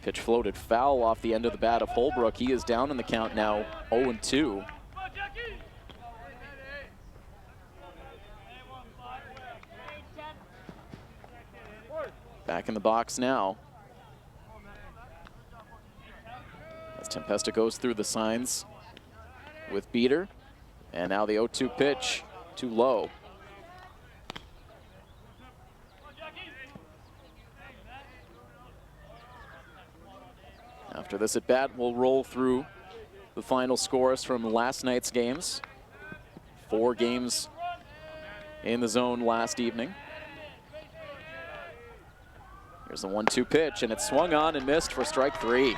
Pitch floated foul off the end of the bat of Holbrook. He is down in the count now, 0-2. Back in the box now. As Tempesta goes through the signs with beater. And now the 0-2 pitch, too low. After this at bat, we'll roll through the final scores from last night's games. 4 games in the zone last evening. Here's the 1-2 pitch, and it's swung on and missed for strike 3.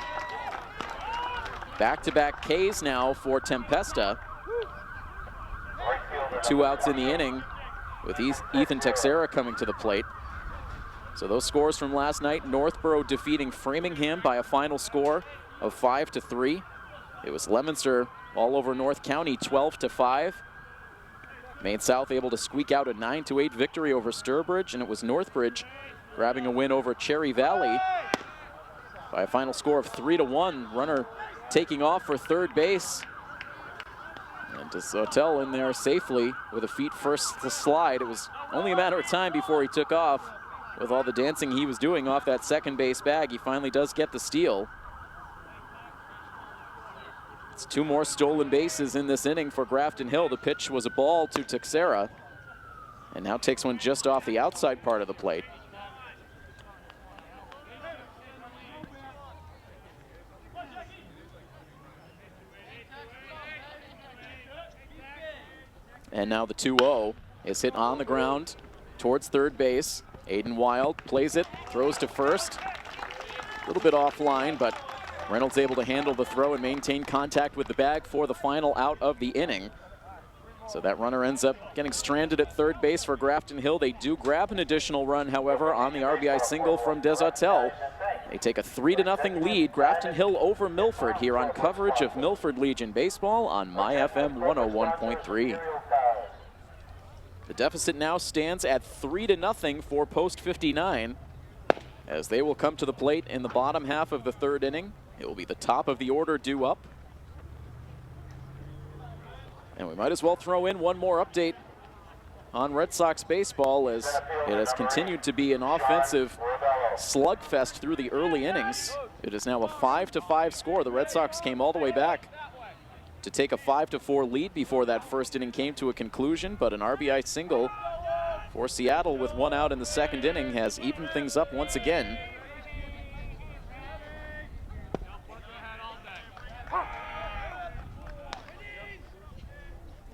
Back-to-back Ks now for Tempesta. 2 outs in the inning with Ethan Texera coming to the plate. So those scores from last night, Northborough defeating Framingham by a final score of 5-3. It was Leominster all over North County, 12-5. Maine South able to squeak out a 9-8 victory over Sturbridge, and it was Northbridge grabbing a win over Cherry Valley by a final score of 3-1. Runner taking off for third base. And DeSautel in there safely with a feet first to slide. It was only a matter of time before he took off. With all the dancing he was doing off that second base bag, he finally does get the steal. It's 2 more stolen bases in this inning for Grafton Hill. The pitch was a ball to Texera, and now takes one just off the outside part of the plate. And now the 2-0 is hit on the ground towards third base. Aiden Wild plays it, throws to first. A little bit offline, but Reynolds able to handle the throw and maintain contact with the bag for the final out of the inning. So that runner ends up getting stranded at third base for Grafton Hill. They do grab an additional run, however, on the RBI single from DeSautel. They take a 3-0 lead. Grafton Hill over Milford here on coverage of Milford Legion Baseball on MyFM 101.3. The deficit now stands at 3-0 for post 59 as they will come to the plate in the bottom half of the third inning. It will be the top of the order due up. And we might as well throw in one more update on Red Sox baseball as it has continued to be an offensive slugfest through the early innings. It is now a 5-5 score. The Red Sox came all the way back to take a 5-4 lead before that first inning came to a conclusion, but an RBI single for Seattle with 1 out in the second inning has evened things up once again.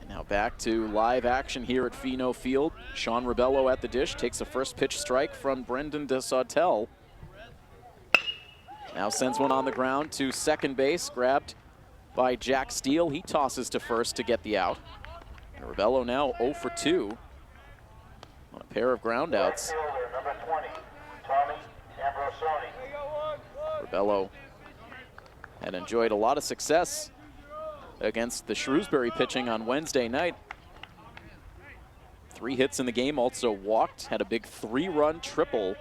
And now back to live action here at Fino Field. Sean Rebello at the dish takes a first pitch strike from Brendan DeSautel. Now sends one on the ground to second base, grabbed by Jack Steele. He tosses to first to get the out. And Rebello now 0 for 2 on a pair of groundouts. Rebello had enjoyed a lot of success against the Shrewsbury pitching on Wednesday night. 3 hits in the game, also walked, had a big 3-run triple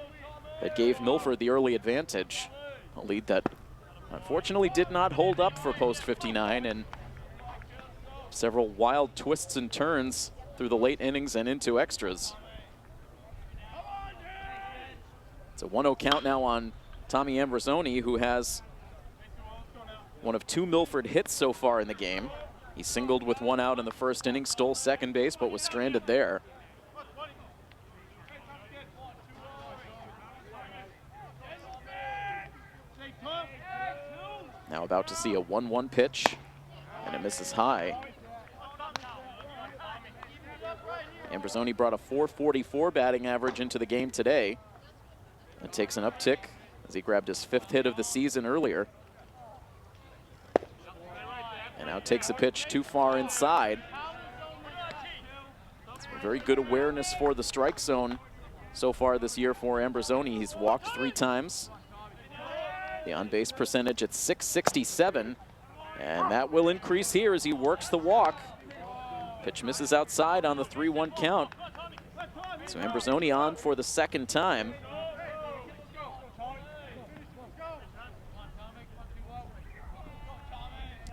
that gave Milford the early advantage. A lead that unfortunately did not hold up for post 59, and several wild twists and turns through the late innings and into extras. It's a 1-0 count now on Tommy Ambrosoni, who has one of 2 Milford hits so far in the game. He singled with 1 out in the first inning, stole second base, but was stranded there. Now about to see a 1-1 pitch, and it misses high. Ambrosoni brought a .444 batting average into the game today. It takes an uptick as he grabbed his 5th hit of the season earlier. And now takes a pitch too far inside. It's a very good awareness for the strike zone so far this year for Ambrosoni. He's walked 3 times. The on-base percentage at .667, and that will increase here as he works the walk. Pitch misses outside on the 3-1 count. So Ambrosoni on for the second time.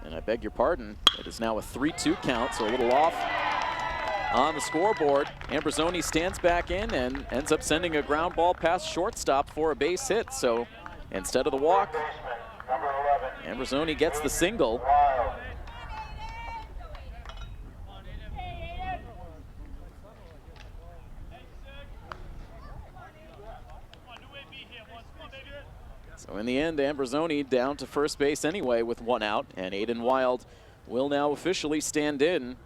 And I beg your pardon, it is now a 3-2 count, so a little off on the scoreboard. Ambrosoni stands back in and ends up sending a ground ball past shortstop for a base hit. So instead of the walk, Ambrosoni gets the single. So in the end, Ambrosoni down to first base anyway with 1 out, and Aiden Wild will now officially stand in.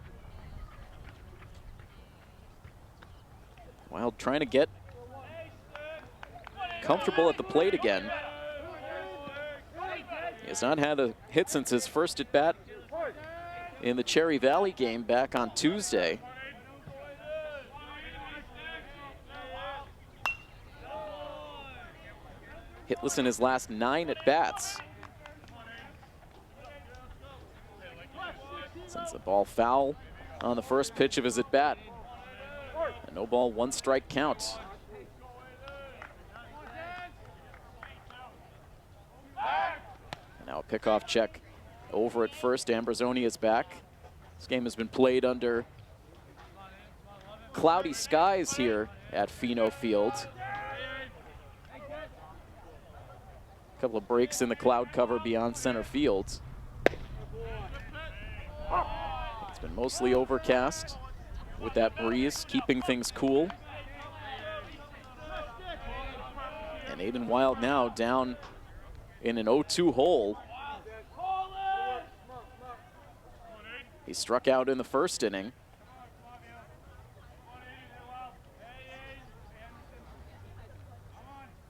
Wild trying to get comfortable at the plate again. He has not had a hit since his first at bat in the Cherry Valley game back on Tuesday. Hitless in his last 9 at bats. Sends the ball foul on the first pitch of his at bat. A no ball, 1 strike count. And now a pickoff check over at first. Ambrosoni is back. This game has been played under cloudy skies here at Fino Field. A couple of breaks in the cloud cover beyond center field. It's been mostly overcast with that breeze, keeping things cool. And Aiden Wild now down in an 0-2 hole. He struck out in the first inning.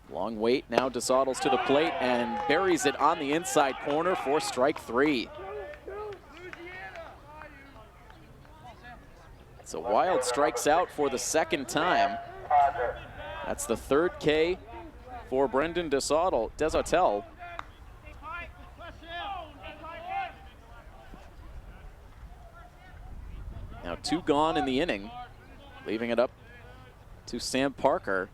Long wait, now DeSottles to the plate and buries it on the inside corner for strike 3. So Wild strikes out for the 2nd time. That's the 3rd K for Brendan Desautels. Now 2 gone in the inning, leaving it up to Sam Parker.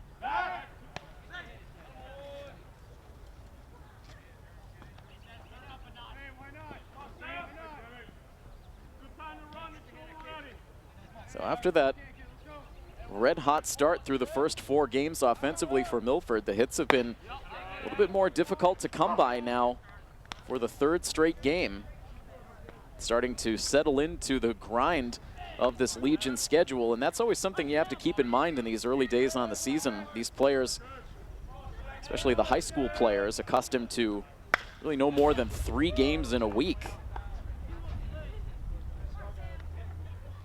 So after that red-hot start through the first 4 games offensively for Milford, the hits have been a little bit more difficult to come by now for the 3rd straight game. Starting to settle into the grind of this Legion schedule, and that's always something you have to keep in mind in these early days on the season. These players, especially the high school players, accustomed to really no more than 3 games in a week.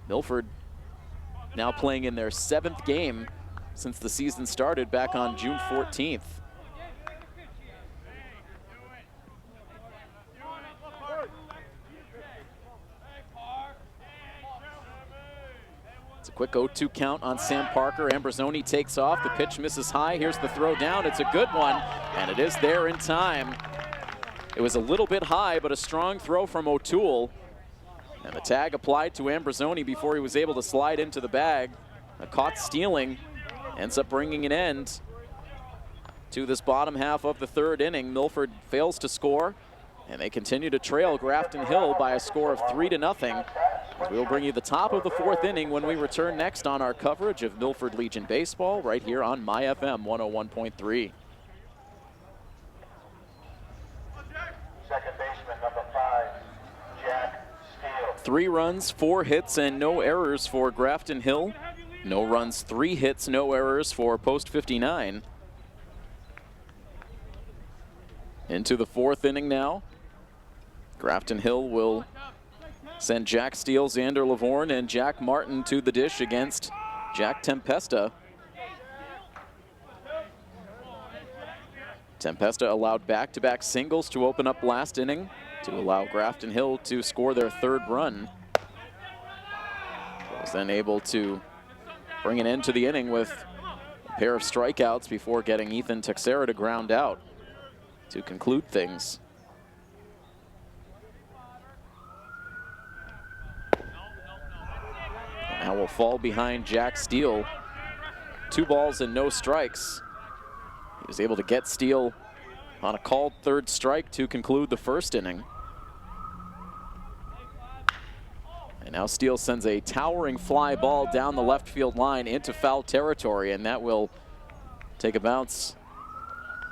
Milford now playing in their 7th game since the season started back on June 14th. It's a quick 0-2 count on Sam Parker. Ambrosoni takes off. The pitch misses high. Here's the throw down. It's a good one, and it is there in time. It was a little bit high, but a strong throw from O'Toole. And the tag applied to Ambrosoni before he was able to slide into the bag. A caught stealing ends up bringing an end to this bottom half of the 3rd inning. Milford fails to score, and they continue to trail Grafton Hill by a score of 3-0. We'll bring you the top of the 4th inning when we return next on our coverage of Milford Legion baseball right here on My FM 101.3. Second baseman, number 5, Jack Steele. 3 runs, 4 hits, and no errors for Grafton Hill. No runs, 3 hits, no errors for post 59. Into the 4th inning now. Grafton Hill will send Jack Steele, Xander Lavorne, and Jack Martin to the dish against Jack Tempesta. Tempesta allowed back-to-back singles to open up last inning to allow Grafton Hill to score their 3rd run. Was then able to bring an end to the inning with a pair of strikeouts before getting Ethan Texera to ground out to conclude things. And now will fall behind Jack Steele. 2 balls and no strikes. He was able to get Steele on a called 3rd strike to conclude the 1st inning. And now Steele sends a towering fly ball down the left field line into foul territory, and that will take a bounce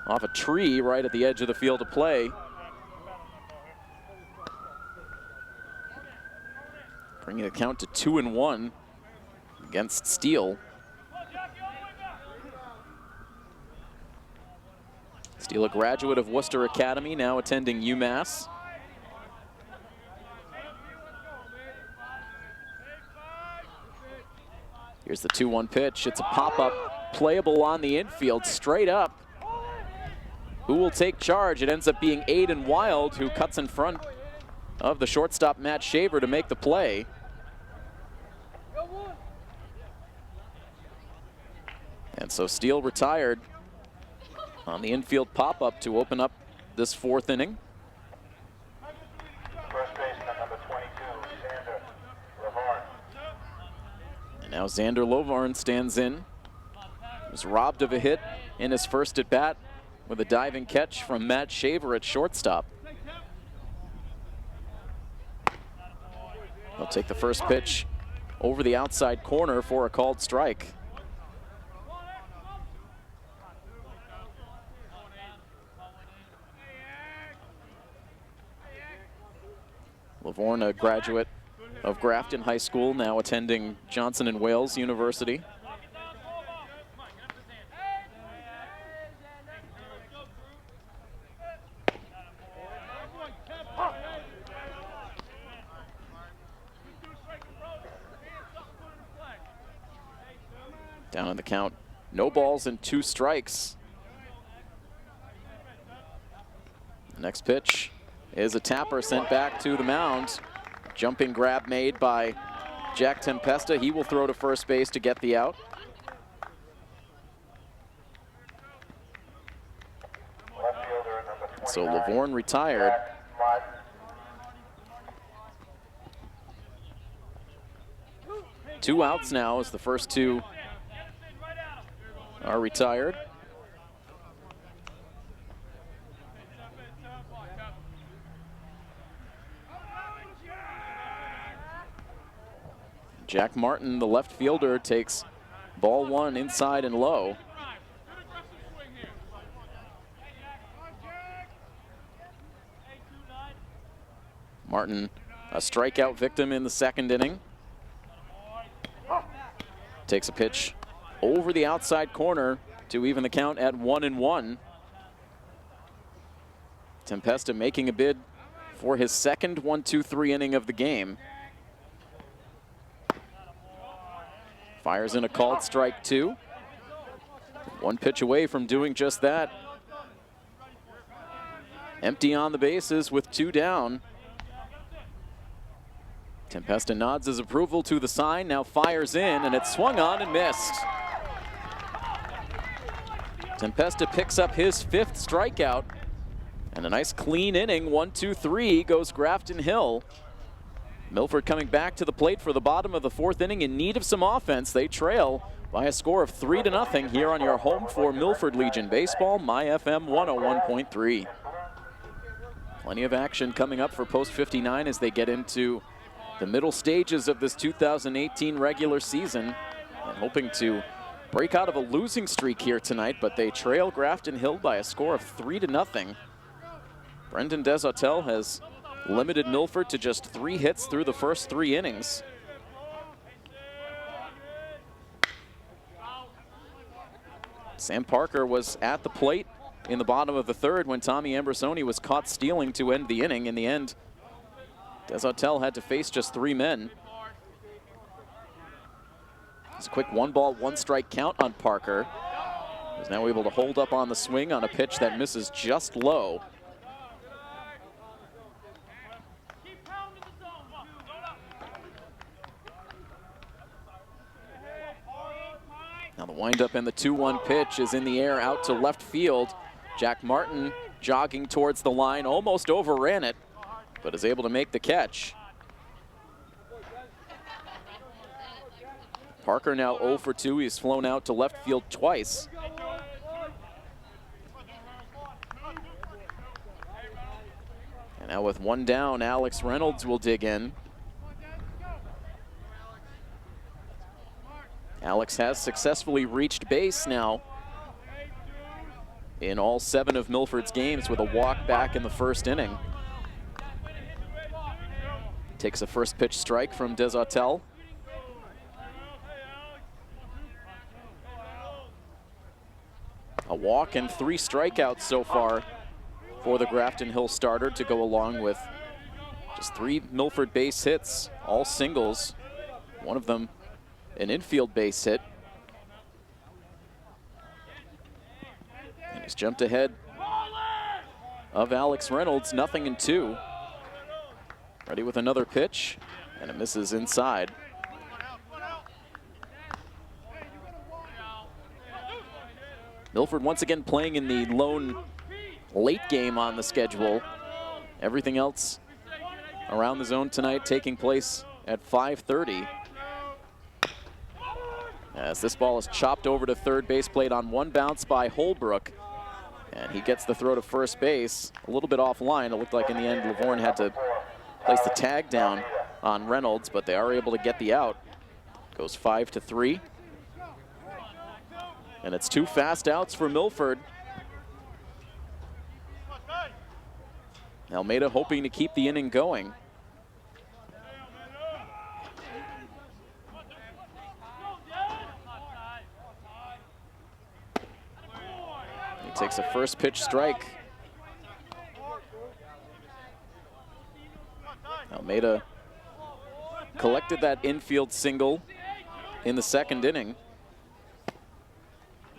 off a tree right at the edge of the field of play. Bringing the count to 2-1 against Steele. Steele, a graduate of Worcester Academy, now attending UMass. Here's the 2-1 pitch. It's a pop-up, playable on the infield, straight up. Who will take charge? It ends up being Aiden Wild, who cuts in front of the shortstop Matt Shaver to make the play. And so Steele retired on the infield pop-up to open up this fourth inning. First baseman, number 22, Xander Lavarn. And now Xander Lovarn stands in. He was robbed of a hit in his first at-bat with a diving catch from Matt Shaver at shortstop. He'll take the first pitch over the outside corner for a called strike. Lavorn, a graduate of Grafton High School, now attending Johnson & Wales University. Down on the count, no balls and 2 strikes. The next pitch is a tapper sent back to the mound. Jumping grab made by Jack Tempesta. He will throw to first base to get the out. Left fielder, number 29. So Lavorn retired. Martin. 2 outs now as the first 2 are retired. Jack Martin, the left fielder, takes ball 1 inside and low. Martin, a strikeout victim in the second inning. Takes a pitch over the outside corner to even the count at 1-1. Tempesta making a bid for his second 1-2-3 inning of the game. Fires in a called strike 2. 1 pitch away from doing just that. Empty on the bases with 2 down. Tempesta nods his approval to the sign, now fires in, and it's swung on and missed. Tempesta picks up his 5th strikeout, and a nice clean inning. 1-2-3 goes Grafton Hill. Milford coming back to the plate for the bottom of the 4th inning in need of some offense. They trail by a score of 3-0 here on your home for Milford Legion Baseball, My FM 101.3. Plenty of action coming up for Post 59 as they get into the middle stages of this 2018 regular season, and hoping to break out of a losing streak here tonight, but they trail Grafton Hill by a score of 3-0. Brendan Desautel has limited Milford to just 3 hits through the first 3 innings. Sam Parker was at the plate in the bottom of the 3rd when Tommy Ambrosoni was caught stealing to end the inning. In the end, Desautel had to face just 3 men. It's a quick 1-ball, 1-strike count on Parker. He's now able to hold up on the swing on a pitch that misses just low. Now the windup and the 2-1 pitch is in the air out to left field. Jack Martin jogging towards the line, almost overran it, but is able to make the catch. Parker now 0 for 2. He's flown out to left field twice. And now with 1 down, Alex Reynolds will dig in. Alex has successfully reached base now in all 7 of Milford's games with a walk back in the first inning. Takes a first pitch strike from Desautel. A walk and 3 strikeouts so far for the Grafton Hill starter, to go along with just 3 Milford base hits, all singles. One of them an infield base hit. And he's jumped ahead of Alex Reynolds, 0-2. Ready with another pitch, and it misses inside. Milford once again playing in the lone late game on the schedule. Everything else around the zone tonight taking place at 5:30. As this ball is chopped over to third base, played on one bounce by Holbrook. And he gets the throw to first base, a little bit offline. It looked like in the end Lavorne had to place the tag down on Reynolds, but they are able to get the out. Goes 5-3. And it's 2 fast outs for Milford. Almeida hoping to keep the inning going. He takes a first pitch strike. Almeida collected that infield single in the second inning.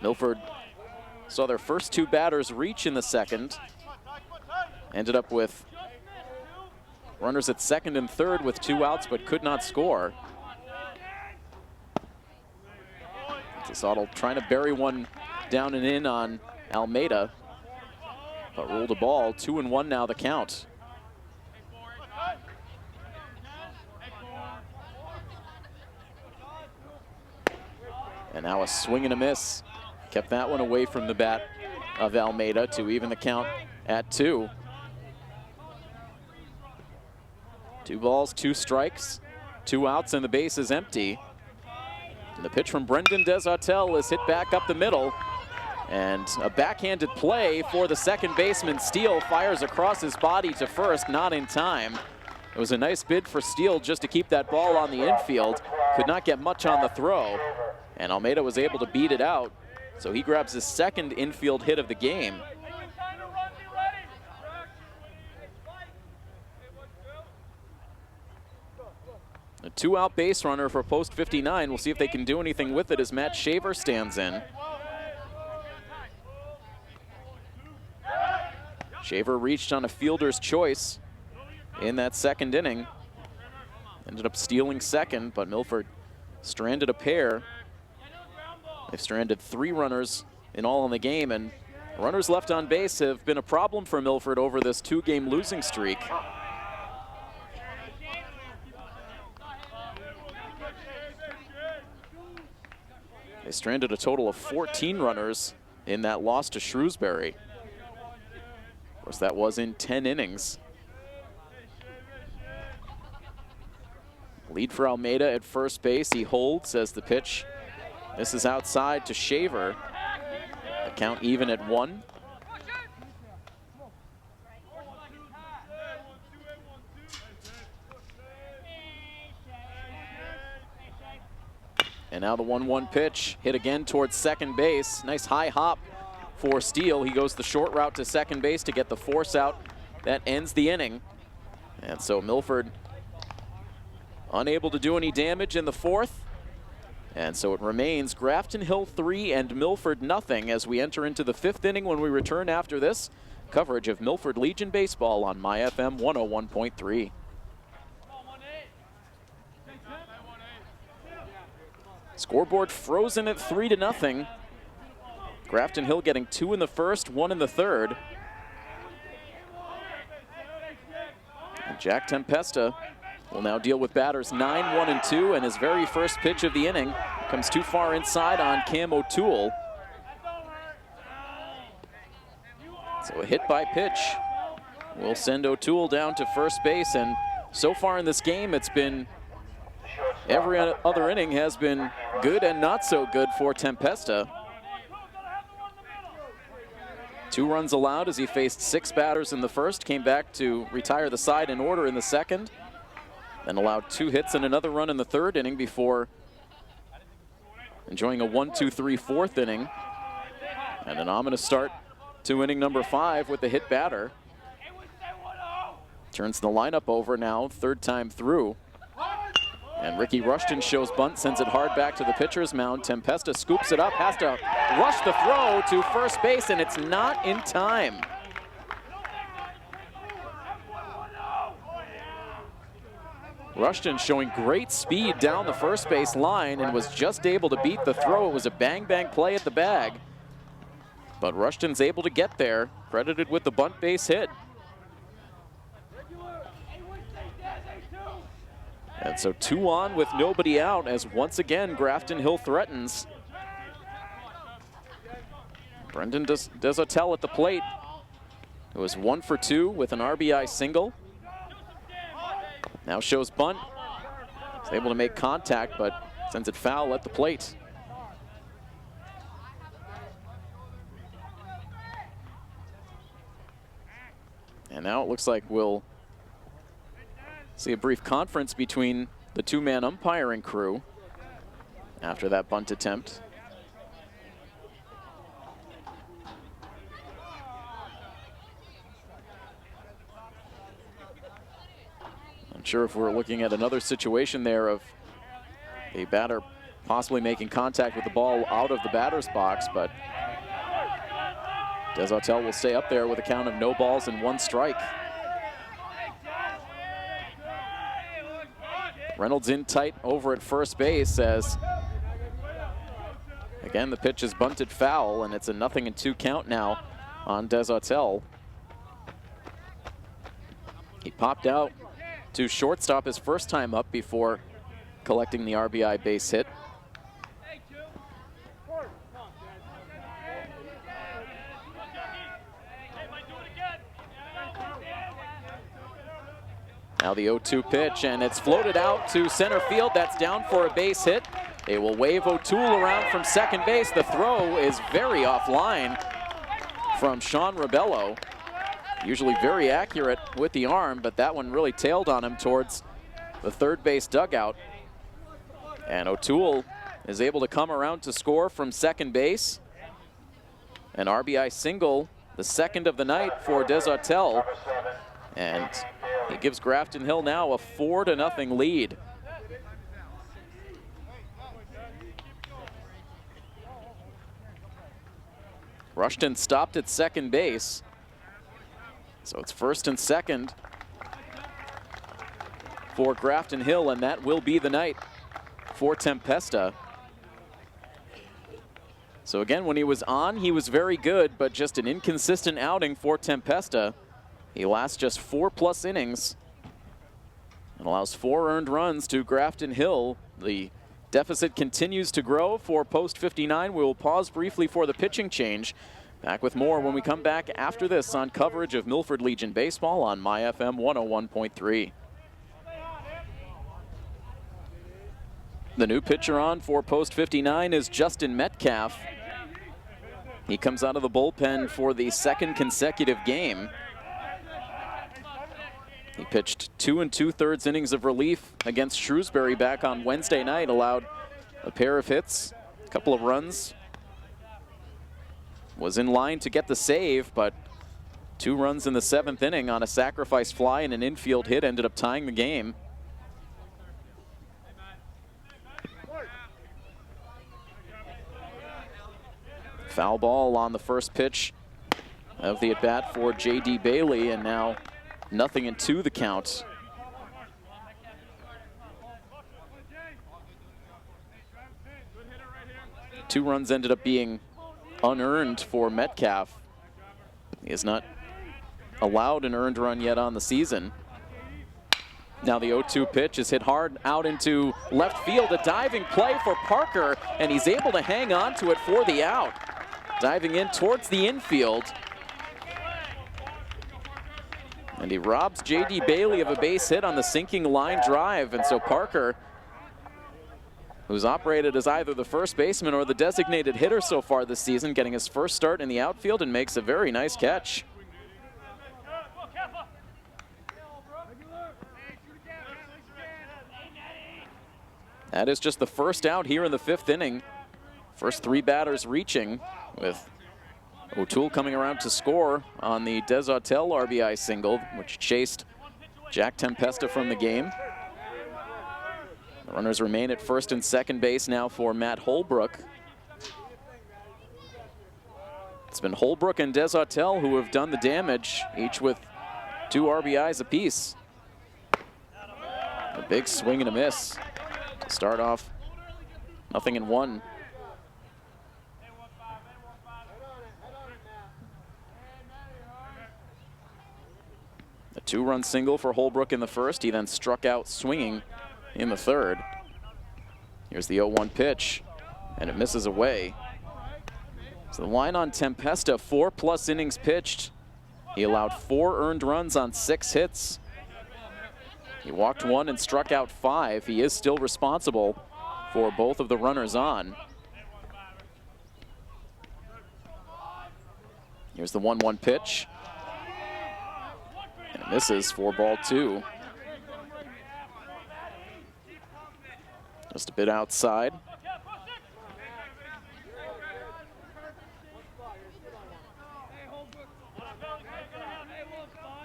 Milford saw their first 2 batters reach in the second. Ended up with runners at second and third with 2 outs, but could not score. Tesottle trying to bury one down and in on Almeida, but ruled a ball. 2-1 now the count. And now a swing and a miss. Kept that one away from the bat of Almeida to even the count at 2. 2 balls, 2 strikes, 2 outs, and the base is empty. And the pitch from Brendan Desautel is hit back up the middle. And a backhanded play for the second baseman. Steele fires across his body to first, not in time. It was a nice bid for Steele just to keep that ball on the infield. Could not get much on the throw. And Almeida was able to beat it out. So he grabs his second infield hit of the game. A 2-out base runner for post 59. We'll see if they can do anything with it as Matt Shaver stands in. Shaver reached on a fielder's choice in that second inning. Ended up stealing second, but Milford stranded a pair. They've stranded 3 runners in all in the game, and runners left on base have been a problem for Milford over this 2-game losing streak. They stranded a total of 14 runners in that loss to Shrewsbury. Of course, that was in 10 innings. Lead for Almeida at first base. He holds as the pitch. This is outside to Shaver. The count even at 1. And now the 1-1 pitch, hit again towards second base. Nice high hop for Steele. He goes the short route to second base to get the force out. That ends the inning. And so Milford unable to do any damage in the 4th. And so it remains Grafton Hill 3 and Milford nothing as we enter into the 5th inning when we return after this. Coverage of Milford Legion baseball on MyFM 101.3. Scoreboard frozen at 3-0. Grafton Hill getting 2 in the first, 1 in the third. And Jack Tempesta will now deal with batters 9, 1, and 2, and his very first pitch of the inning comes too far inside on Cam O'Toole. So a hit by pitch will send O'Toole down to first base, and so far in this game it's been every other inning has been good and not so good for Tempesta. 2 runs allowed as he faced 6 batters in the first, came back to retire the side in order in the second, then allowed 2 hits and another run in the third inning before enjoying a 1-2-3 fourth inning. And an ominous start to inning number 5 with the hit batter. Turns the lineup over now, third time through. And Ricky Rushton shows bunt, sends it hard back to the pitcher's mound. Tempesta scoops it up, has to rush the throw to first base, and it's not in time. Rushton showing great speed down the first base line and was just able to beat the throw. It was a bang-bang play at the bag. But Rushton's able to get there, credited with the bunt base hit. And so 2 on with nobody out as once again Grafton Hill threatens. Brendan Desautel at the plate. It was 1 for 2 with an RBI single. Now shows bunt. He's able to make contact, but sends it foul at the plate. And now it looks like we'll see a brief conference between the 2-man umpiring crew after that bunt attempt. I'm sure if we're looking at another situation there of a batter possibly making contact with the ball out of the batter's box, but Desautel will stay up there with a count of no balls and 1 strike. Reynolds in tight over at first base as, again, the pitch is bunted foul, and it's a 0-2 count now on Desautel. He popped out to shortstop his first time up before collecting the RBI base hit. Now the 0-2 pitch, and it's floated out to center field. That's down for a base hit. They will wave O'Toole around from second base. The throw is very offline from Sean Rebello. Usually very accurate with the arm, but that one really tailed on him towards the third base dugout. And O'Toole is able to come around to score from second base. An RBI single, the second of the night for Desautel. And he gives Grafton Hill now a 4-0 lead. Rushton stopped at second base. So it's first and second for Grafton Hill, and that will be the night for Tempesta. So again, when he was on, he was very good, but just an inconsistent outing for Tempesta. He lasts just 4+ innings and allows 4 earned runs to Grafton Hill. The deficit continues to grow for post 59. We will pause briefly for the pitching change. Back with more when we come back after this on coverage of Milford Legion Baseball on MyFM 101.3. The new pitcher on for post 59 is Justin Metcalf. He comes out of the bullpen for the 2nd consecutive game. He pitched 2 2/3 innings of relief against Shrewsbury back on Wednesday night, allowed a pair of hits, a couple of runs. Was in line to get the save, but 2 runs in the 7th inning on a sacrifice fly and an infield hit ended up tying the game. Foul ball on the first pitch of the at-bat for J.D. Bailey, and now 0-2 the count. Two runs ended up being unearned for Metcalf. He has not allowed an earned run yet on the season. Now the 0-2 pitch is hit hard out into left field. A diving play for Parker, and he's able to hang on to it for the out. Diving in towards the infield. And he robs J.D. Bailey of a base hit on the sinking line drive. And so Parker, who's operated as either the first baseman or the designated hitter so far this season, getting his first start in the outfield and makes a very nice catch. That is just the first out here in the 5th inning. First 3 batters reaching, with O'Toole coming around to score on the Desautel RBI single, which chased Jack Tempesta from the game. The runners remain at first and second base now for Matt Holbrook. It's been Holbrook and Desautel who have done the damage, each with 2 RBIs apiece. A big swing and a miss to start off 0-1. A 2-run single for Holbrook in the first. He then struck out swinging in the third. Here's the 0-1 pitch, and it misses away. So the line on Tempesta, 4+ innings pitched. He allowed 4 earned runs on 6 hits. He walked 1 and struck out 5. He is still responsible for both of the runners on. Here's the 1-1 pitch. And it misses for ball 2. Just a bit outside.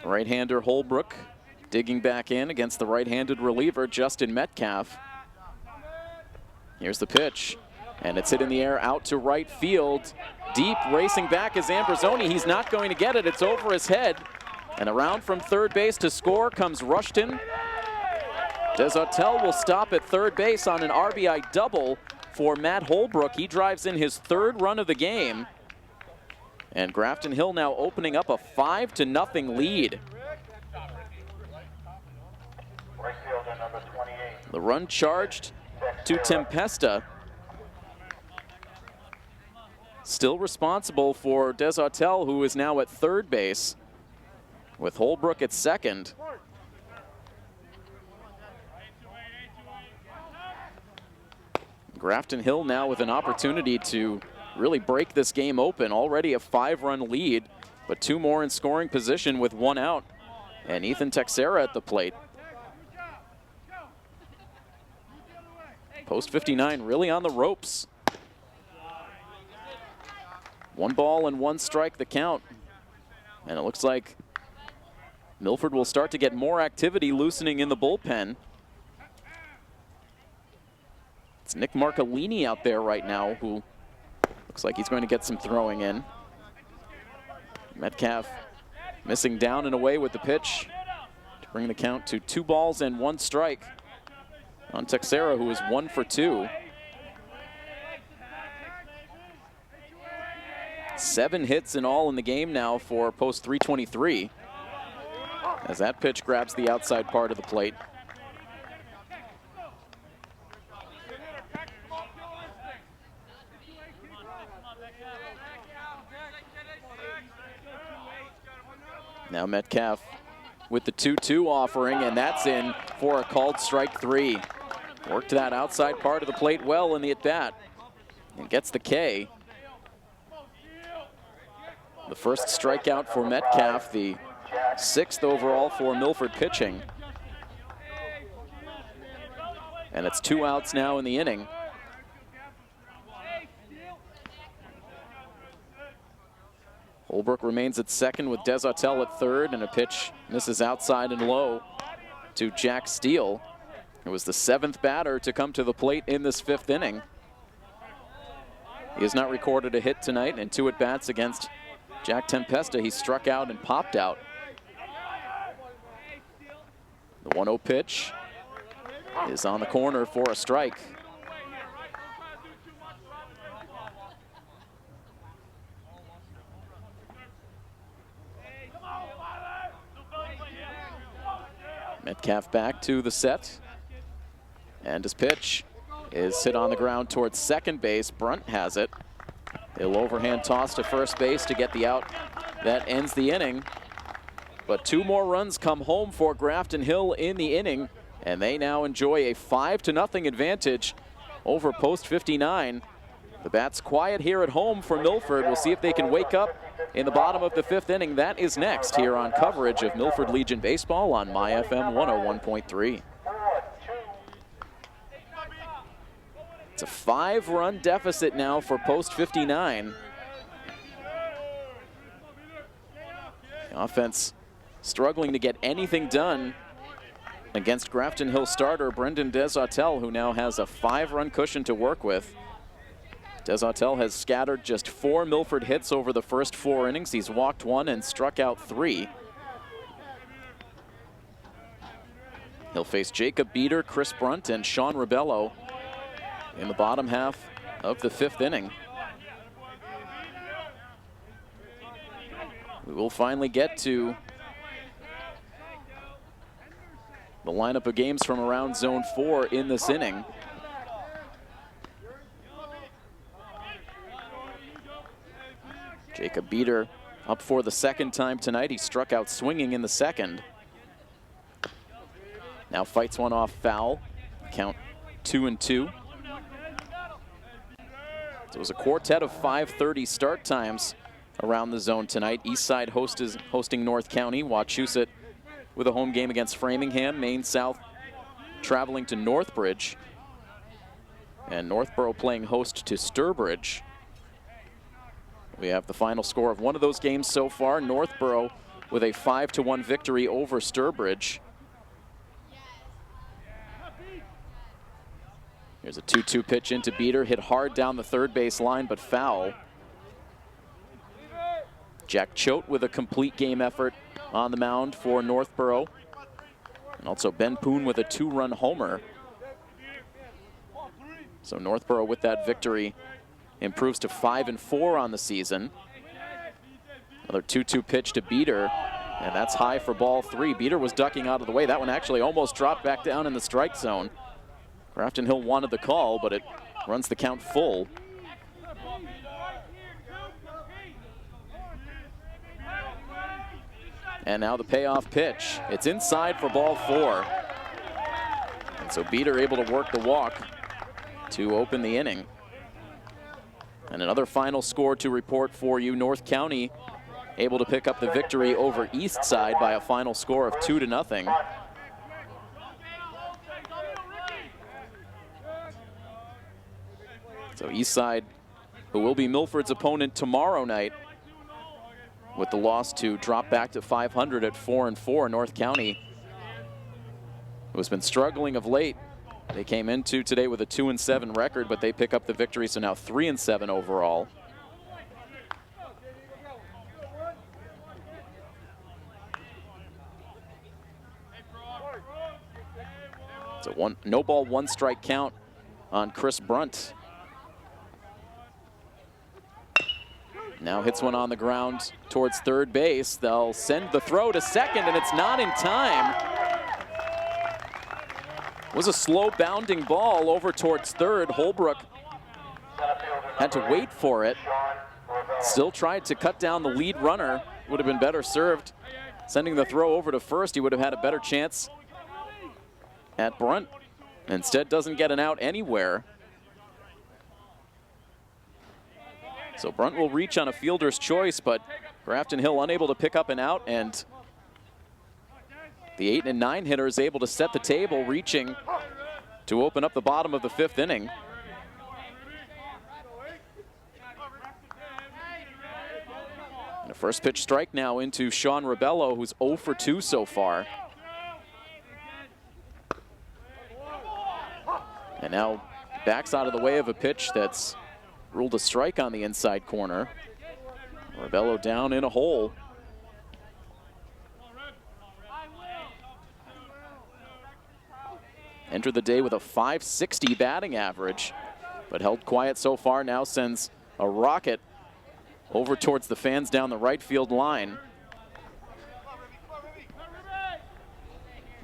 Right-hander Holbrook digging back in against the right-handed reliever Justin Metcalf. Here's the pitch, and it's hit in the air out to right field. Deep, racing back is Ambrosoni. He's not going to get it. It's over his head. And around from third base to score comes Rushton. Desautel will stop at third base on an RBI double for Matt Holbrook. He drives in his 3rd run of the game. And Grafton Hill now opening up a 5-0 lead. The run charged to Tempesta. Still responsible for Desautel, who is now at third base, with Holbrook at second. Grafton Hill now with an opportunity to really break this game open. Already a 5-run lead, but 2 more in scoring position with 1 out. And Ethan Texera at the plate. Post 59 really on the ropes. 1 ball and 1 strike the count. And it looks like Milford will start to get more activity loosening in the bullpen. It's Nick Marcolini out there right now, who looks like he's going to get some throwing in. Metcalf missing down and away with the pitch to bring the count to 2 balls and 1 strike on Texera, who is 1 for 2. 7 hits in all in the game now for post 323. As that pitch grabs the outside part of the plate. Now Metcalf with the 2-2 offering, and that's in for a called strike 3. Worked that outside part of the plate well in the at-bat and gets the K. The first strikeout for Metcalf, the 6th overall for Milford pitching. And it's 2 outs now in the inning. Holbrook remains at second with Desautel at third, and a pitch misses outside and low to Jack Steele. It was the 7th batter to come to the plate in this 5th inning. He has not recorded a hit tonight, and 2 at-bats against Jack Tempesta. He struck out and popped out. The 1-0 pitch is on the corner for a strike. Metcalf back to the set. And his pitch is hit on the ground towards second base. Brunt has it. He'll overhand toss to first base to get the out. That ends the inning. But 2 more runs come home for Grafton Hill in the inning, and they now enjoy a 5-0 advantage over post 59. The bat's quiet here at home for Milford. We'll see if they can wake up in the bottom of the 5th inning. That is next here on coverage of Milford Legion Baseball on MyFM 101.3. It's a 5-run deficit now for post 59. Offense struggling to get anything done against Grafton Hill starter Brendan Desautel, who now has a 5-run cushion to work with. Desautel has scattered just 4 Milford hits over the first 4 innings. He's walked 1 and struck out 3. He'll face Jacob Beater, Chris Brunt, and Sean Rebello in the bottom half of the 5th inning. We will finally get to the lineup of games from around zone 4 in this inning. Jacob Beater up for the 2nd time tonight. He struck out swinging in the 2nd. Now fights one off foul. Count 2-2. So it was a quartet of 5:30 start times around the zone tonight. Eastside hosting North County. Wachusett with a home game against Framingham. Maine South traveling to Northbridge. And Northborough playing host to Sturbridge. We have the final score of one of those games so far. Northborough with a 5-1 victory over Sturbridge. Here's a 2-2 pitch into Beater, hit hard down the third base line, but foul. Jack Choate with a complete game effort on the mound for Northborough. And also Ben Poon with a 2-run homer. So Northborough with that victory improves to 5-4 on the season. Another 2-2 pitch to Beater, and that's high for ball 3. Beater was ducking out of the way. That one actually almost dropped back down in the strike zone. Grafton Hill wanted the call, but it runs the count full. And now the payoff pitch. It's inside for ball 4. And so Beater able to work the walk to open the inning. And another final score to report for you. North County able to pick up the victory over Eastside by a final score of 2-0. So Eastside, who will be Milford's opponent tomorrow night, with the loss to drop back to 500 at 4-4. North County, who has been struggling of late. They came into today with a 2-7 record, but they pick up the victory, so now 3-7 overall. So no ball, 1 strike count on Chris Brunt. Now hits one on the ground towards third base. They'll send the throw to second, and it's not in time. It was a slow bounding ball over towards third. Holbrook had to wait for it. Still tried to cut down the lead runner. Would have been better served sending the throw over to first. He would have had a better chance at Brunt. Instead doesn't get an out anywhere. So Brunt will reach on a fielder's choice, but Grafton Hill unable to pick up an out, and the 8 and 9 hitter is able to set the table, reaching to open up the bottom of the 5th inning. And a first pitch strike now into Sean Rebello, who's 0 for 2 so far. And now backs out of the way of a pitch that's ruled a strike on the inside corner. Rebello down in a hole. Entered the day with a .560 batting average, but held quiet so far. Now sends a rocket over towards the fans down the right field line.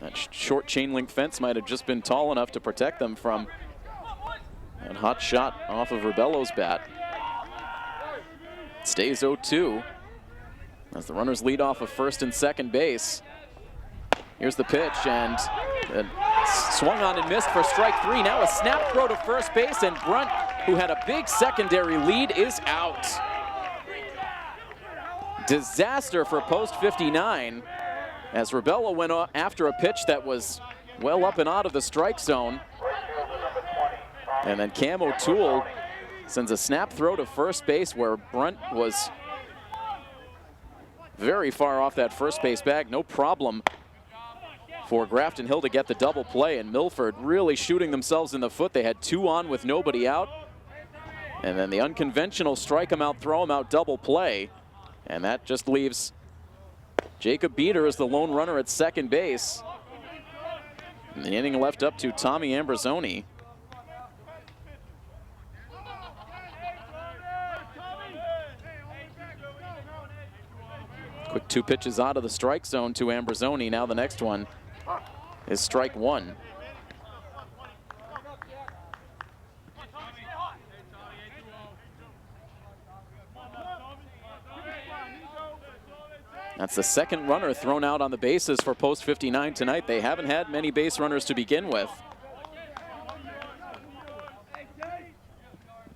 That short chain link fence might have just been tall enough to protect them from a hot shot off of Rebello's bat. It stays 0-2 as the runners lead off of first and second base. Here's the pitch, and swung on and missed for strike 3. Now a snap throw to first base, and Brunt, who had a big secondary lead, is out. Disaster for post 59 as Rebello went after a pitch that was well up and out of the strike zone. And then Cam O'Toole sends a snap throw to first base where Brunt was very far off that first base bag. No problem for Grafton Hill to get the double play, and Milford really shooting themselves in the foot. They had 2 on with nobody out. And then the unconventional strike him out, throw him out double play. And that just leaves Jacob Beater as the lone runner at second base. And the inning left up to Tommy Ambrosoni. Quick 2 pitches out of the strike zone to Ambrosoni. Now the next one is strike 1. That's the second runner thrown out on the bases for post 59 tonight. They haven't had many base runners to begin with.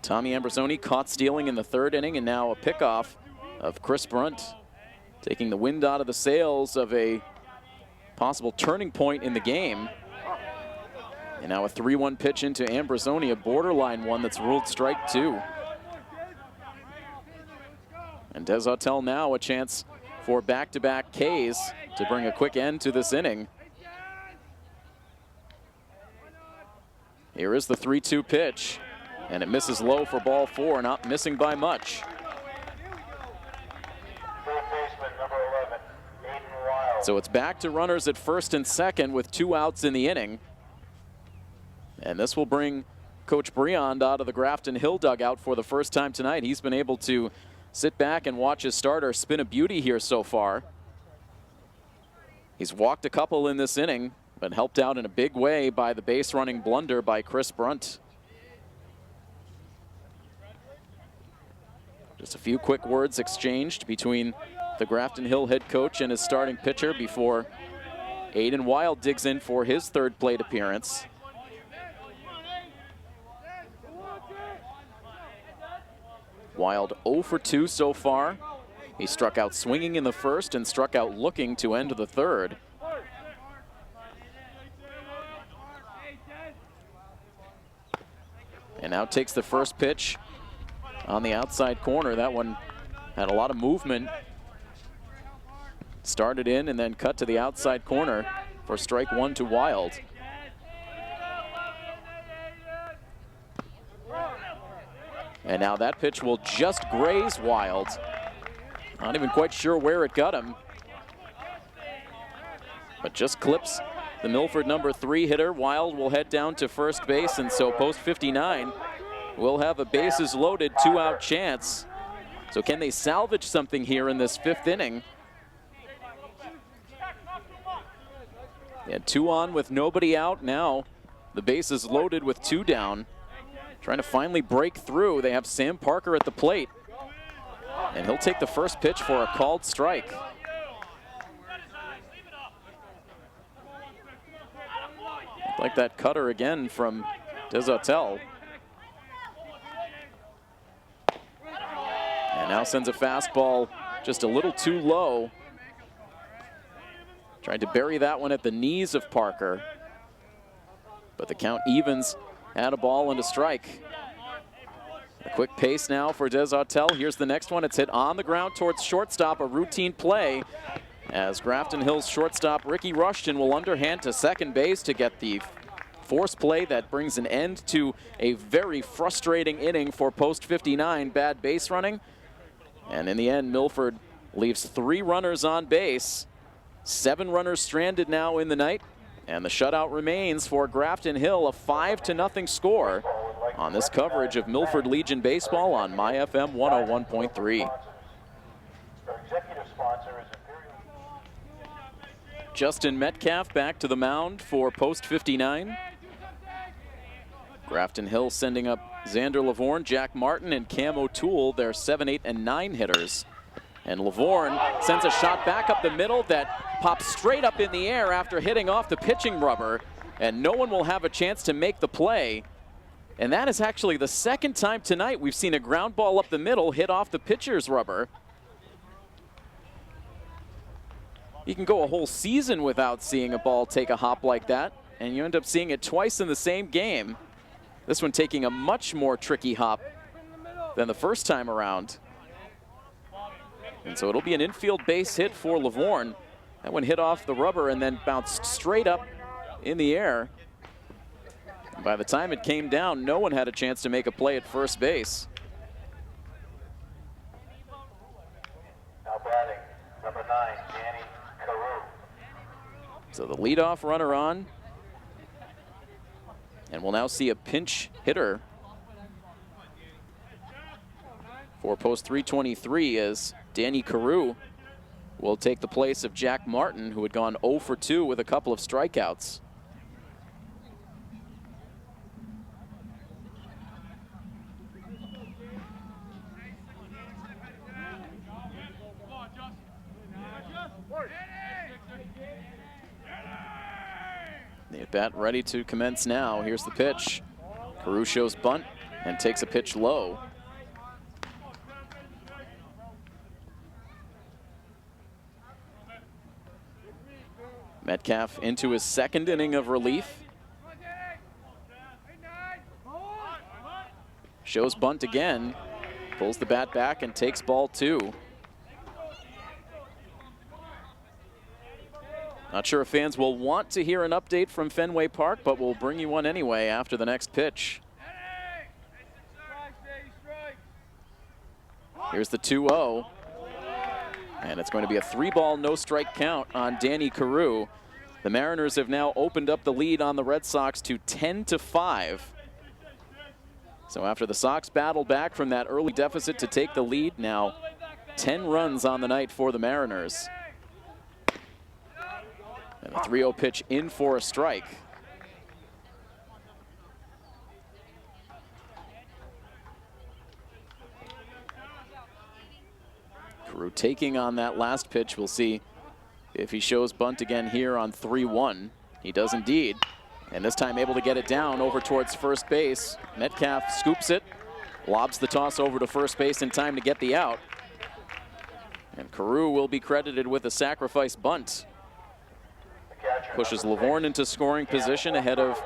Tommy Ambrosoni caught stealing in the 3rd inning, and now a pickoff of Chris Brunt, taking the wind out of the sails of a possible turning point in the game. And now a 3-1 pitch into Ambrosoni, a borderline one that's ruled strike 2. And Des Autel now a chance for back-to-back Ks to bring a quick end to this inning. Here is the 3-2 pitch, and it misses low for ball 4, not missing by much. So it's back to runners at first and second with 2 outs in the inning. And this will bring Coach Briand out of the Grafton Hill dugout for the first time tonight. He's been able to sit back and watch his starter spin a beauty here so far. He's walked a couple in this inning, but helped out in a big way by the base running blunder by Chris Brunt. Just a few quick words exchanged between the Grafton Hill head coach and his starting pitcher before Aiden Wild digs in for his 3rd plate appearance. Wild 0 for 2 so far. He struck out swinging in the 1st and struck out looking to end the 3rd. And now takes the first pitch on the outside corner. That one had a lot of movement. Started in and then cut to the outside corner for strike 1 to Wild. And now that pitch will just graze Wild. Not even quite sure where it got him, but just clips the Milford number 3 hitter. Wild will head down to first base, and so post 59 will have a bases loaded 2-out chance. So can they salvage something here in this 5th inning? They had 2 on with nobody out. Now the bases loaded with 2 down. Trying to finally break through. They have Sam Parker at the plate, and he'll take the first pitch for a called strike. Like that cutter again from Des Autel. And now sends a fastball just a little too low. Tried to bury that one at the knees of Parker, but the count evens at a ball and a strike. A quick pace now for Des Autel. Here's the next one. It's hit on the ground towards shortstop, a routine play, as Grafton Hill's shortstop Ricky Rushton will underhand to second base to get the force play that brings an end to a very frustrating inning for post 59 bad base running. And in the end, Milford leaves 3 runners on base, 7 runners stranded now in the night. And the shutout remains for Grafton Hill, a 5-0 score on this coverage of Milford Legion Baseball on MyFM 101.3. Justin Metcalf back to the mound for post 59. Grafton Hill sending up Xander Lavorne, Jack Martin, and Cam O'Toole, their 7, 8, and 9 hitters. And Lavorne sends a shot back up the middle that pops straight up in the air after hitting off the pitching rubber, and no one will have a chance to make the play. And that is actually the 2nd time tonight we've seen a ground ball up the middle hit off the pitcher's rubber. You can go a whole season without seeing a ball take a hop like that, and you end up seeing it twice in the same game. This one taking a much more tricky hop than the first time around. And so it'll be an infield base hit for Lavorne. That one hit off the rubber and then bounced straight up in the air. By the time it came down, no one had a chance to make a play at first base. Now batting, number 9, Danny Carew. So the leadoff runner on. And we'll now see a pinch hitter for post 323 as Danny Carew will take the place of Jack Martin, who had gone 0 for 2 with a couple of strikeouts. The at-bat ready to commence now. Here's the pitch. Carew shows bunt and takes a pitch low. Metcalf into his second inning of relief. Shows bunt again. Pulls the bat back and takes ball 2. Not sure if fans will want to hear an update from Fenway Park, but we'll bring you one anyway after the next pitch. Here's the 2-0. And it's going to be a 3-ball, no-strike count on Danny Carew. The Mariners have now opened up the lead on the Red Sox to 10-5. So after the Sox battled back from that early deficit to take the lead, now 10 runs on the night for the Mariners. And a 3-0 pitch in for a strike. Carew taking on that last pitch. We'll see if he shows bunt again here on 3-1. He does indeed. And this time able to get it down over towards first base. Metcalf scoops it, lobs the toss over to first base in time to get the out. And Carew will be credited with a sacrifice bunt. Pushes Lavorne into scoring position ahead of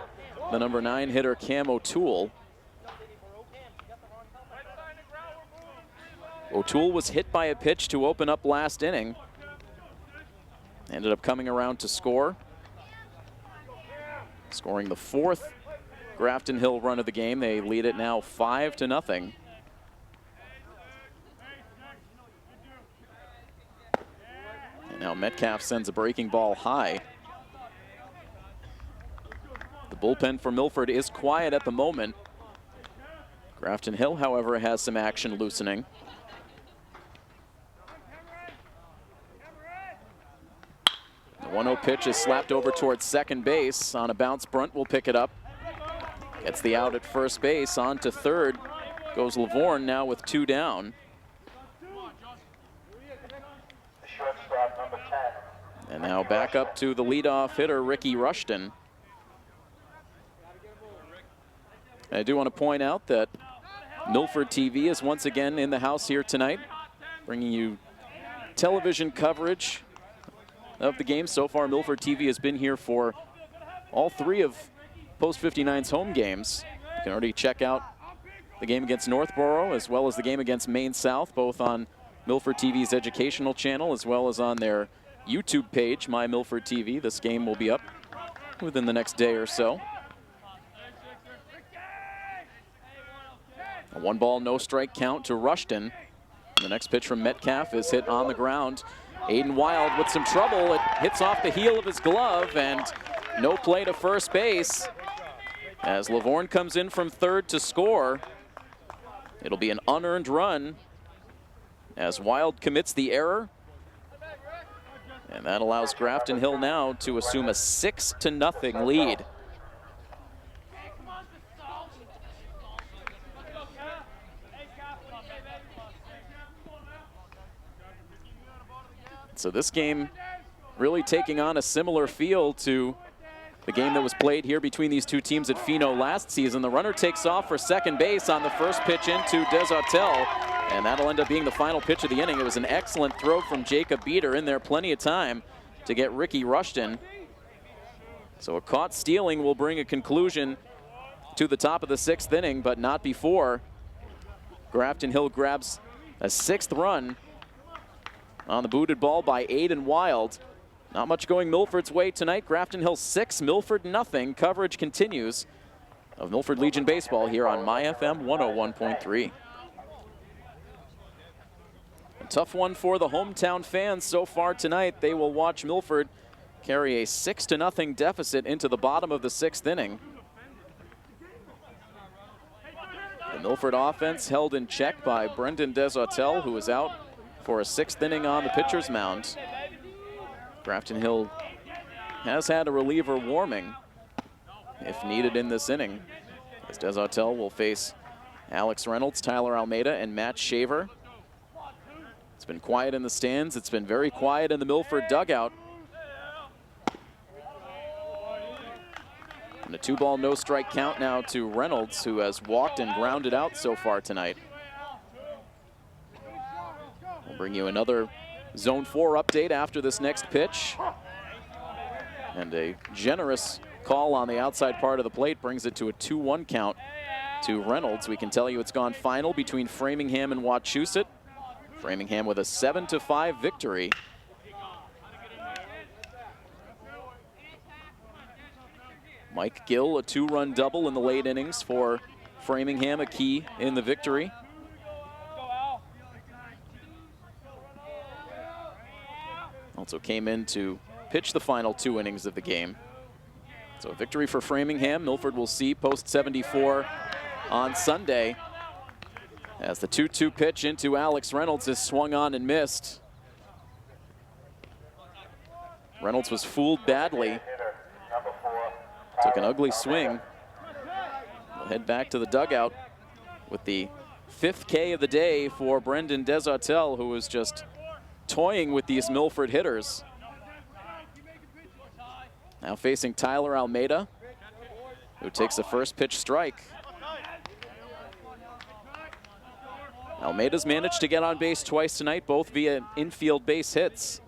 the number 9 hitter Cam O'Toole. O'Toole was hit by a pitch to open up last inning. Ended up coming around to score. Scoring the 4th Grafton Hill run of the game. They lead it now 5-0. And now Metcalf sends a breaking ball high. The bullpen for Milford is quiet at the moment. Grafton Hill, however, has some action loosening. The 1-0 pitch is slapped over towards second base. On a bounce, Brunt will pick it up. Gets the out at first base. On to third goes Lavorne now with 2 down. Shortstop, number 10. And now back up to the leadoff hitter, Ricky Rushton. I do want to point out that Milford TV is once again in the house here tonight, bringing you television coverage of the game. So far, Milford TV has been here for all 3 of Post 59's home games. You can already check out the game against Northborough as well as the game against Maine South, both on Milford TV's educational channel as well as on their YouTube page, My Milford TV. This game will be up within the next day or so. A 1-ball, no-strike count to Rushton. The next pitch from Metcalf is hit on the ground. Aiden Wild with some trouble. It hits off the heel of his glove and no play to first base. As Lavorne comes in from third to score. It'll be an unearned run as Wild commits the error. And that allows Grafton Hill now to assume a 6-0 lead. So this game really taking on a similar feel to the game that was played here between these two teams at Fino last season. The runner takes off for second base on the first pitch into Desautel, and that'll end up being the final pitch of the inning. It was an excellent throw from Jacob Beater in there, plenty of time to get Ricky Rushton. So a caught stealing will bring a conclusion to the top of the 6th inning, but not before Grafton Hill grabs a 6th run on the booted ball by Aiden Wild. Not much going Milford's way tonight. Grafton Hill 6, Milford nothing. Coverage continues of Milford Legion baseball here on MyFM 101.3. A tough one for the hometown fans so far tonight. They will watch Milford carry a 6-0 deficit into the bottom of the 6th inning. The Milford offense held in check by Brendan Desautel, who was out for a 6th inning on the pitcher's mound. Grafton Hill has had a reliever warming if needed in this inning, as Desautel will face Alex Reynolds, Tyler Almeida, and Matt Shaver. It's been quiet in the stands. It's been very quiet in the Milford dugout. And a 2-ball, no-strike count now to Reynolds, who has walked and grounded out so far tonight. We'll bring you another Zone 4 update after this next pitch. And a generous call on the outside part of the plate brings it to a 2-1 count to Reynolds. We can tell you it's gone final between Framingham and Wachusett. Framingham with a 7-5 victory. Mike Gill, a 2-run double in the late innings for Framingham, a key in the victory. Also came in to pitch the final 2 innings of the game. So a victory for Framingham. Milford will see post 74 on Sunday, as the 2-2 pitch into Alex Reynolds is swung on and missed. Reynolds was fooled badly. Took an ugly swing. We'll head back to the dugout with the 5th K of the day for Brendan Desautel, who was just toying with these Milford hitters. Now facing Tyler Almeida, who takes the first pitch strike. Almeida's managed to get on base twice tonight, both via infield base hits.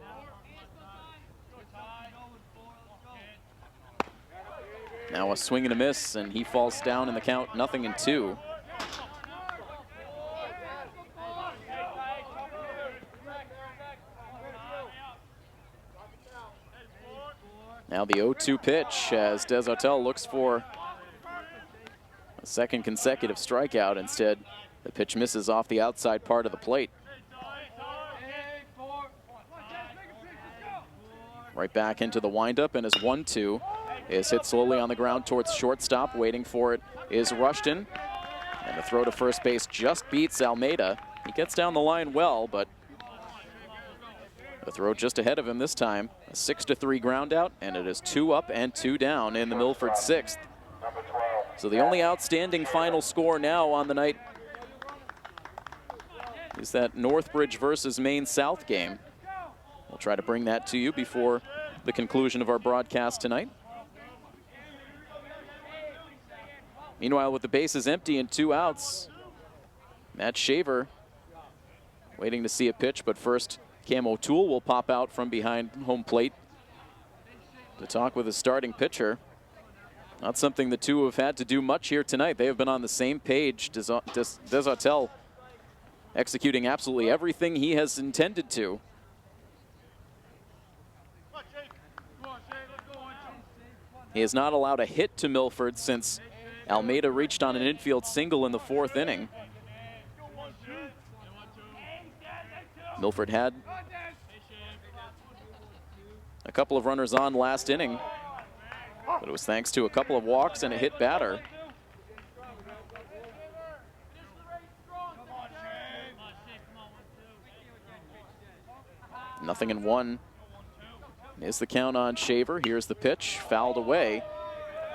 Now a swing and a miss, and he falls down in the count, 0-2. Now the 0-2 pitch as Desautel looks for a second consecutive strikeout. Instead, the pitch misses off the outside part of the plate. Right back into the windup, and his 1-2 is hit slowly on the ground towards shortstop. Waiting for it is Rushton. And the throw to first base just beats Almeida. He gets down the line well, but the throw just ahead of him this time. A 6-3 ground out, and it is 2 up and 2 down in the Milford 6th. So the only outstanding final score now on the night is that Northbridge versus Maine South game. We'll try to bring that to you before the conclusion of our broadcast tonight. Meanwhile, with the bases empty and 2 outs, Matt Shaver waiting to see a pitch, but first Cam O'Toole will pop out from behind home plate to talk with his starting pitcher. Not something the two have had to do much here tonight. They have been on the same page. Desautel executing absolutely everything he has intended to. He has not allowed a hit to Milford since Almeida reached on an infield single in the 4th inning. Milford had a couple of runners on last inning, but it was thanks to a couple of walks and a hit batter. Nothing in 1 is the count on Shaver. Here's the pitch, fouled away.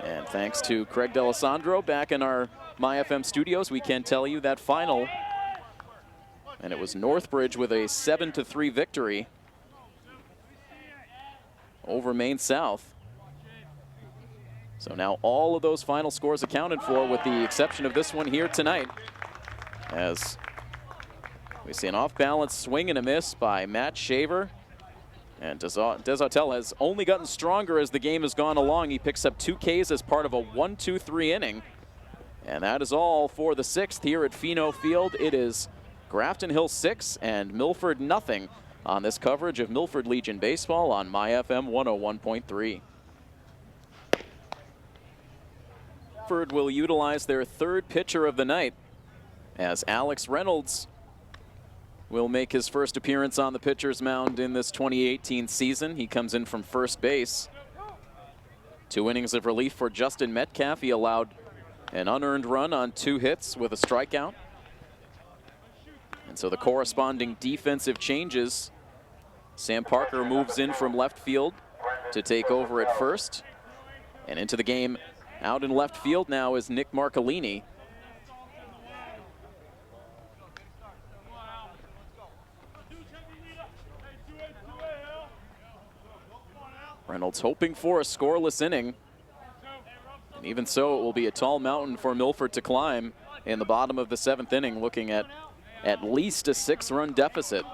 And thanks to Craig D'Alessandro back in our MyFM studios, we can tell you that final. And it was Northbridge with a 7-3 victory over Maine South. So now all of those final scores accounted for, with the exception of this one here tonight, as we see an off-balance swing and a miss by Matt Shaver. And Desautel has only gotten stronger as the game has gone along. He picks up 2 Ks as part of a 1-2-3 inning. And that is all for the 6th here at Pheno Field. It is Grafton Hill 6 and Milford nothing. on this coverage of Milford Legion Baseball on MyFM 101.3. Milford will utilize their third pitcher of the night as Alex Reynolds will make his first appearance on the pitcher's mound in this 2018 season. He comes in from first base. 2 innings of relief for Justin Metcalf. He allowed an unearned run on 2 hits with a strikeout. And so the corresponding defensive changes. Sam Parker moves in from left field to take over at first. And into the game out in left field now is Nick Marcolini. Reynolds hoping for a scoreless inning. And even so, it will be a tall mountain for Milford to climb in the bottom of the 7th inning, looking at least a 6-run deficit.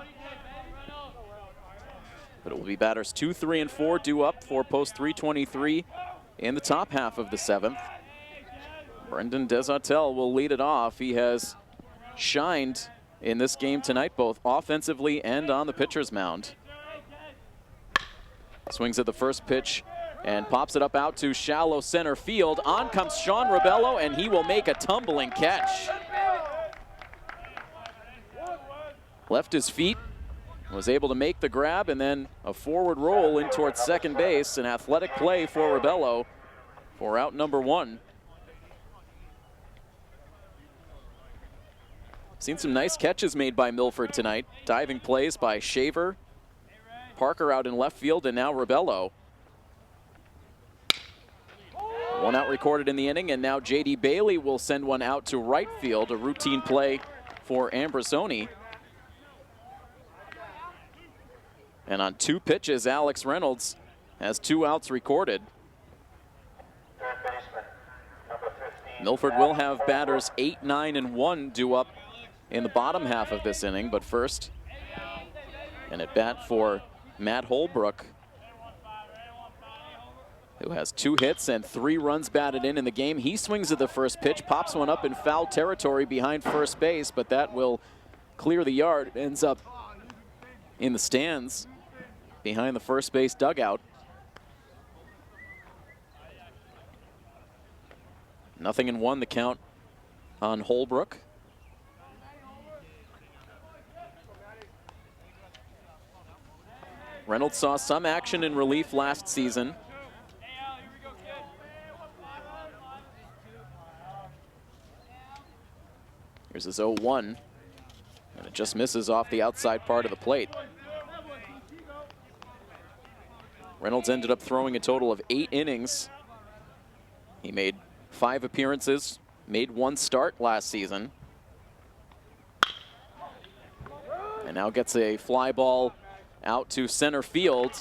But it will be batters 2, 3, and 4 due up for post 323 in the top half of the 7th. Brendan Desautel will lead it off. He has shined in this game tonight, both offensively and on the pitcher's mound. Swings at the first pitch and pops it up out to shallow center field. On comes Sean Rebello, and he will make a tumbling catch. Left his feet, was able to make the grab, and then a forward roll in towards second base. An athletic play for Rebello for out number 1. Seen some nice catches made by Milford tonight. Diving plays by Shaver, Parker out in left field, and now Rebello. 1 out recorded in the inning, and now J.D. Bailey will send one out to right field, a routine play for Ambrosoni. And on 2 pitches, Alex Reynolds has 2 outs recorded. Third baseman, number 15. Milford will have batters 8, 9, and 1 due up in the bottom half of this inning, but first, an at bat for Matt Holbrook, who has 2 hits and 3 runs batted in the game. He swings at the first pitch, pops one up in foul territory behind first base, but that will clear the yard. It ends up in the stands behind the first base dugout. 0-1 the count on Holbrook. Reynolds saw some action in relief last season. Here's his 0-1, and it just misses off the outside part of the plate. Reynolds ended up throwing a total of 8 innings. He made 5 appearances, made 1 start last season. And now gets a fly ball out to center field.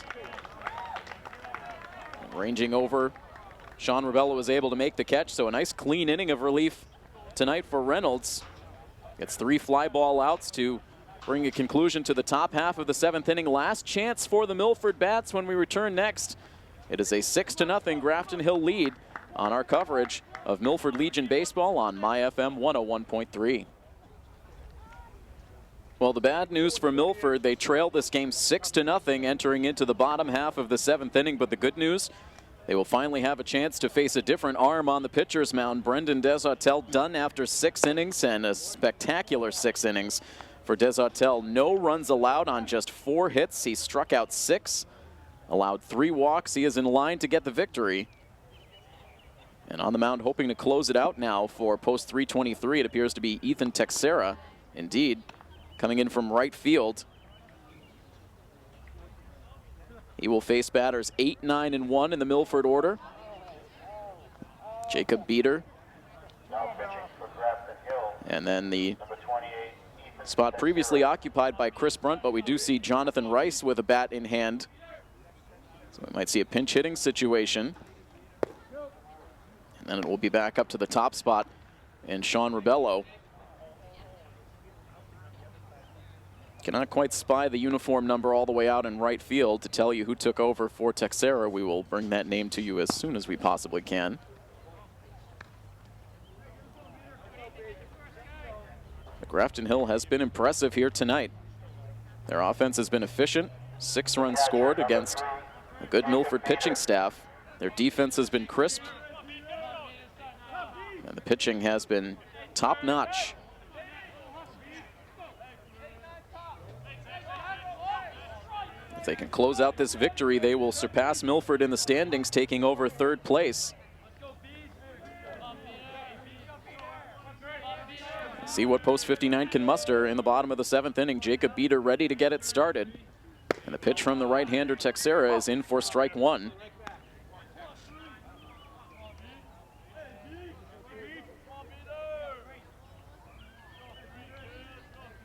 And ranging over, Sean Rebello was able to make the catch, so a nice clean inning of relief tonight for Reynolds. Gets 3 fly ball outs to bring a conclusion to the top half of the 7th inning. Last chance for the Milford Bats when we return next. It is a 6-0 Grafton Hill lead on our coverage of Milford Legion Baseball on MyFM 101.3. Well, the bad news for Milford, they trailed this game 6-0 entering into the bottom half of the 7th inning, but the good news, they will finally have a chance to face a different arm on the pitcher's mound. Brendan Desautel done after 6 innings, and a spectacular 6 innings for Desautel. No runs allowed on just 4 hits. He struck out 6, allowed 3 walks. He is in line to get the victory. And on the mound, hoping to close it out now for post 323, it appears to be Ethan Texera. Indeed, coming in from right field. He will face batters 8, 9, and 1 in the Milford order. Jacob Beater. Now pitching for Grafton Hill, And then the number 28, Ethan spot previously occupied by Chris Brunt, but we do see Jonathan Rice with a bat in hand. So we might see a pinch hitting situation. And then it will be back up to the top spot and Sean Rebello. Cannot quite spy the uniform number all the way out in right field to tell you who took over for Texera. We will bring that name to you as soon as we possibly can. Grafton Hill has been impressive here tonight. Their offense has been efficient. 6 runs scored against a good Milford pitching staff. Their defense has been crisp. And the pitching has been top-notch. If they can close out this victory, they will surpass Milford in the standings, taking over 3rd place. See what Post 59 can muster in the bottom of the 7th inning. Jacob Beater ready to get it started. And the pitch from the right-hander Texera is in for strike 1.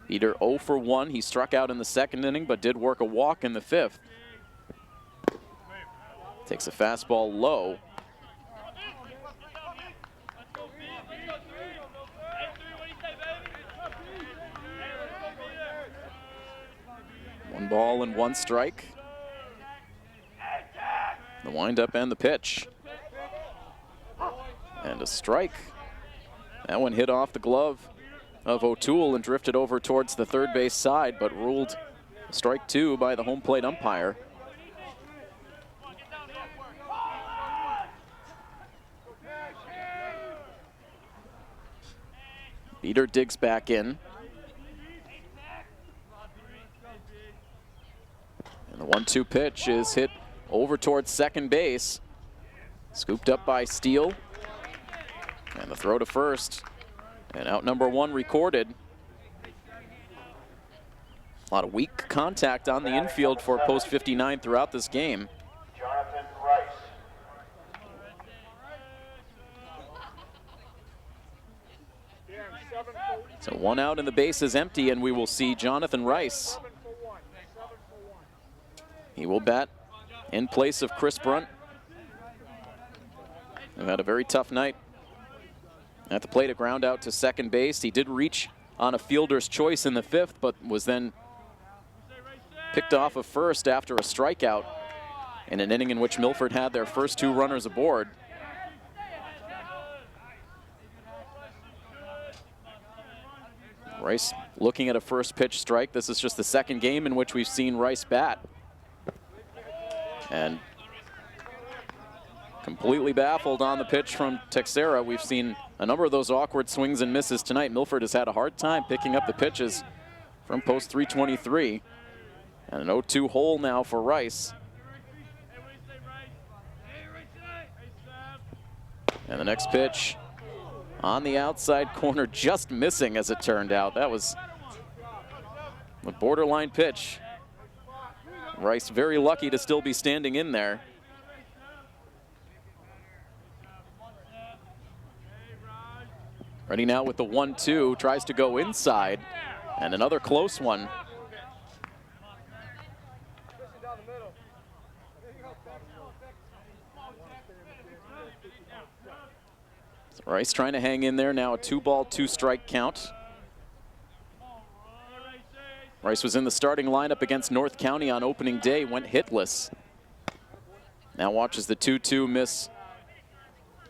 Beater 0 for 1. He struck out in the 2nd inning, but did work a walk in the 5th. Takes a fastball low. One ball and 1 strike. The windup and the pitch. And a strike. That one hit off the glove of O'Toole and drifted over towards the 3rd base side, but ruled strike 2 by the home plate umpire. Beater digs back in. And the 1-2 pitch is hit over towards 2nd base. Scooped up by Steele. And the throw to 1st. And out number 1 recorded. A lot of weak contact on the infield for Post 59 throughout this game. Jonathan Rice. So 1 out and the base is empty, and we will see Jonathan Rice. He will bat in place of Chris Brunt, who had a very tough night at the plate. A ground out to 2nd base. He did reach on a fielder's choice in the 5th, but was then picked off of 1st after a strikeout in an inning in which Milford had their first 2 runners aboard. Rice looking at a first pitch strike. This is just the 2nd game in which we've seen Rice bat. And completely baffled on the pitch from Texera. We've seen a number of those awkward swings and misses tonight. Milford has had a hard time picking up the pitches from post 323. And an 0-2 hole now for Rice. And the next pitch on the outside corner, just missing as it turned out. That was a borderline pitch. Rice very lucky to still be standing in there. Ready now with the 1-2, tries to go inside, and another close one. So Rice trying to hang in there now, a 2-ball, 2-strike count. Rice was in the starting lineup against North County on opening day, went hitless. Now watches the 2-2 miss,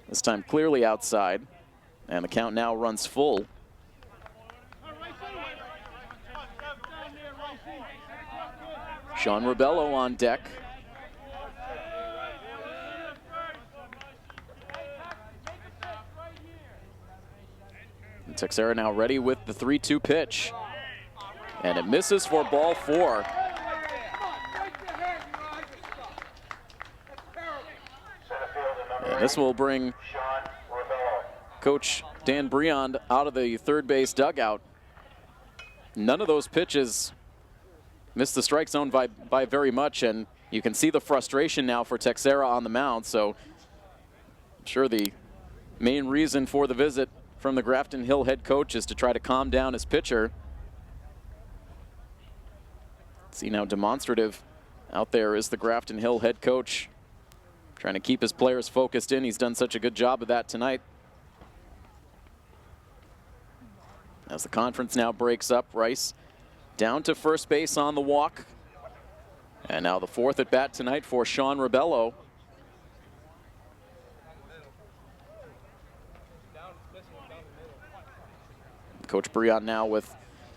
this time clearly outside, and the count now runs full. Sean Rebello on deck. And Texera now ready with the 3-2 pitch. And it misses for ball 4. And this will bring Coach Dan Breond out of the third base dugout. None of those pitches missed the strike zone by very much, and you can see the frustration now for Texera on the mound. So I'm sure the main reason for the visit from the Grafton Hill head coach is to try to calm down his pitcher. See now demonstrative out there is the Grafton Hill head coach, trying to keep his players focused in. He's done such a good job of that tonight. As the conference now breaks up, Rice down to first base on the walk. And now the 4th at bat tonight for Sean Rebello. Coach Breon now with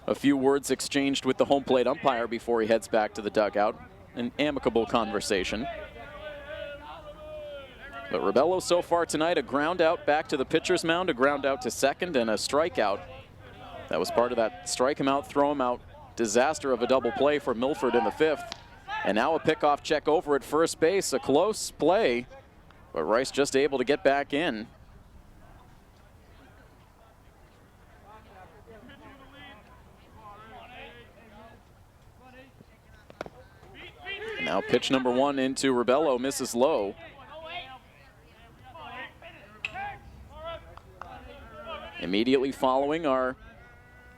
A few words exchanged with the home plate umpire before he heads back to the dugout. An amicable conversation. But Rebello so far tonight, a ground out back to the pitcher's mound, a ground out to second, and a strikeout. That was part of that strike him out, throw him out disaster of a double play for Milford in the 5th. And now a pickoff check over at first base, a close play, but Rice just able to get back in. Now pitch number 1 into Rebello, misses low. Immediately following our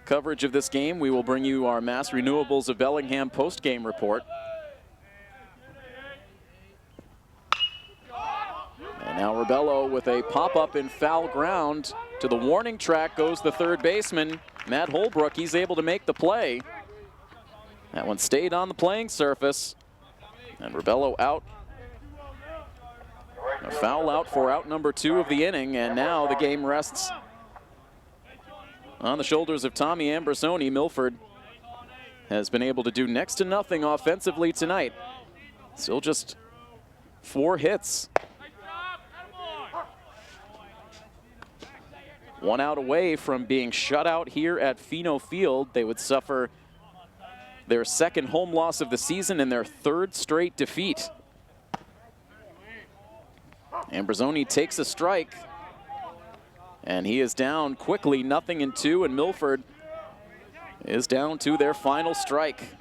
coverage of this game, we will bring you our Mass Renewables of Bellingham post-game report. And now Rebello with a pop-up in foul ground. To the warning track goes the third baseman, Matt Holbrook. He's able to make the play. That one stayed on the playing surface. And Rebello out. A foul out for out number 2 of the inning, and now the game rests on the shoulders of Tommy Ambrosoni. Milford has been able to do next to nothing offensively tonight. Still just 4 hits. 1 out away from being shut out here at Pheno Field. They would suffer their 2nd home loss of the season and their 3rd straight defeat. Ambrosoni takes a strike, and he is down quickly, 0-2, and Milford is down to their final strike.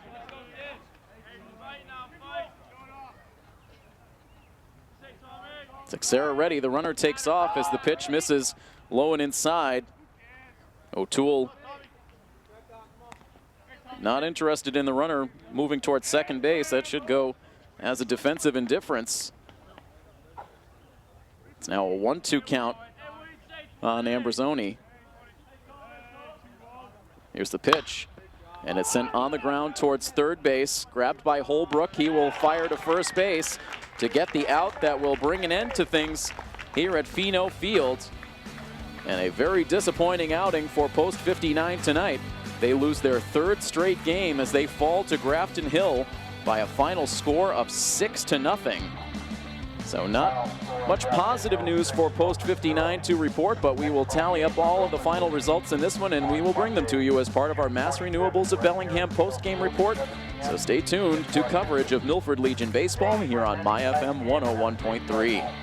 Texera ready, the runner takes off as the pitch misses low and inside. O'Toole not interested in the runner moving towards second base. That should go as a defensive indifference. It's now a 1-2 count on Ambrosoni. Here's the pitch, and it's sent on the ground towards third base. Grabbed by Holbrook. He will fire to first base to get the out that will bring an end to things here at Pheno Field. And a very disappointing outing for Post 59 tonight. They lose their 3rd straight game as they fall to Grafton Hill by a final score of 6-0. So not much positive news for Post 59 to report, but we will tally up all of the final results in this one, and we will bring them to you as part of our Mass Renewables of Bellingham post-game report. So stay tuned to coverage of Milford Legion Baseball here on My FM 101.3.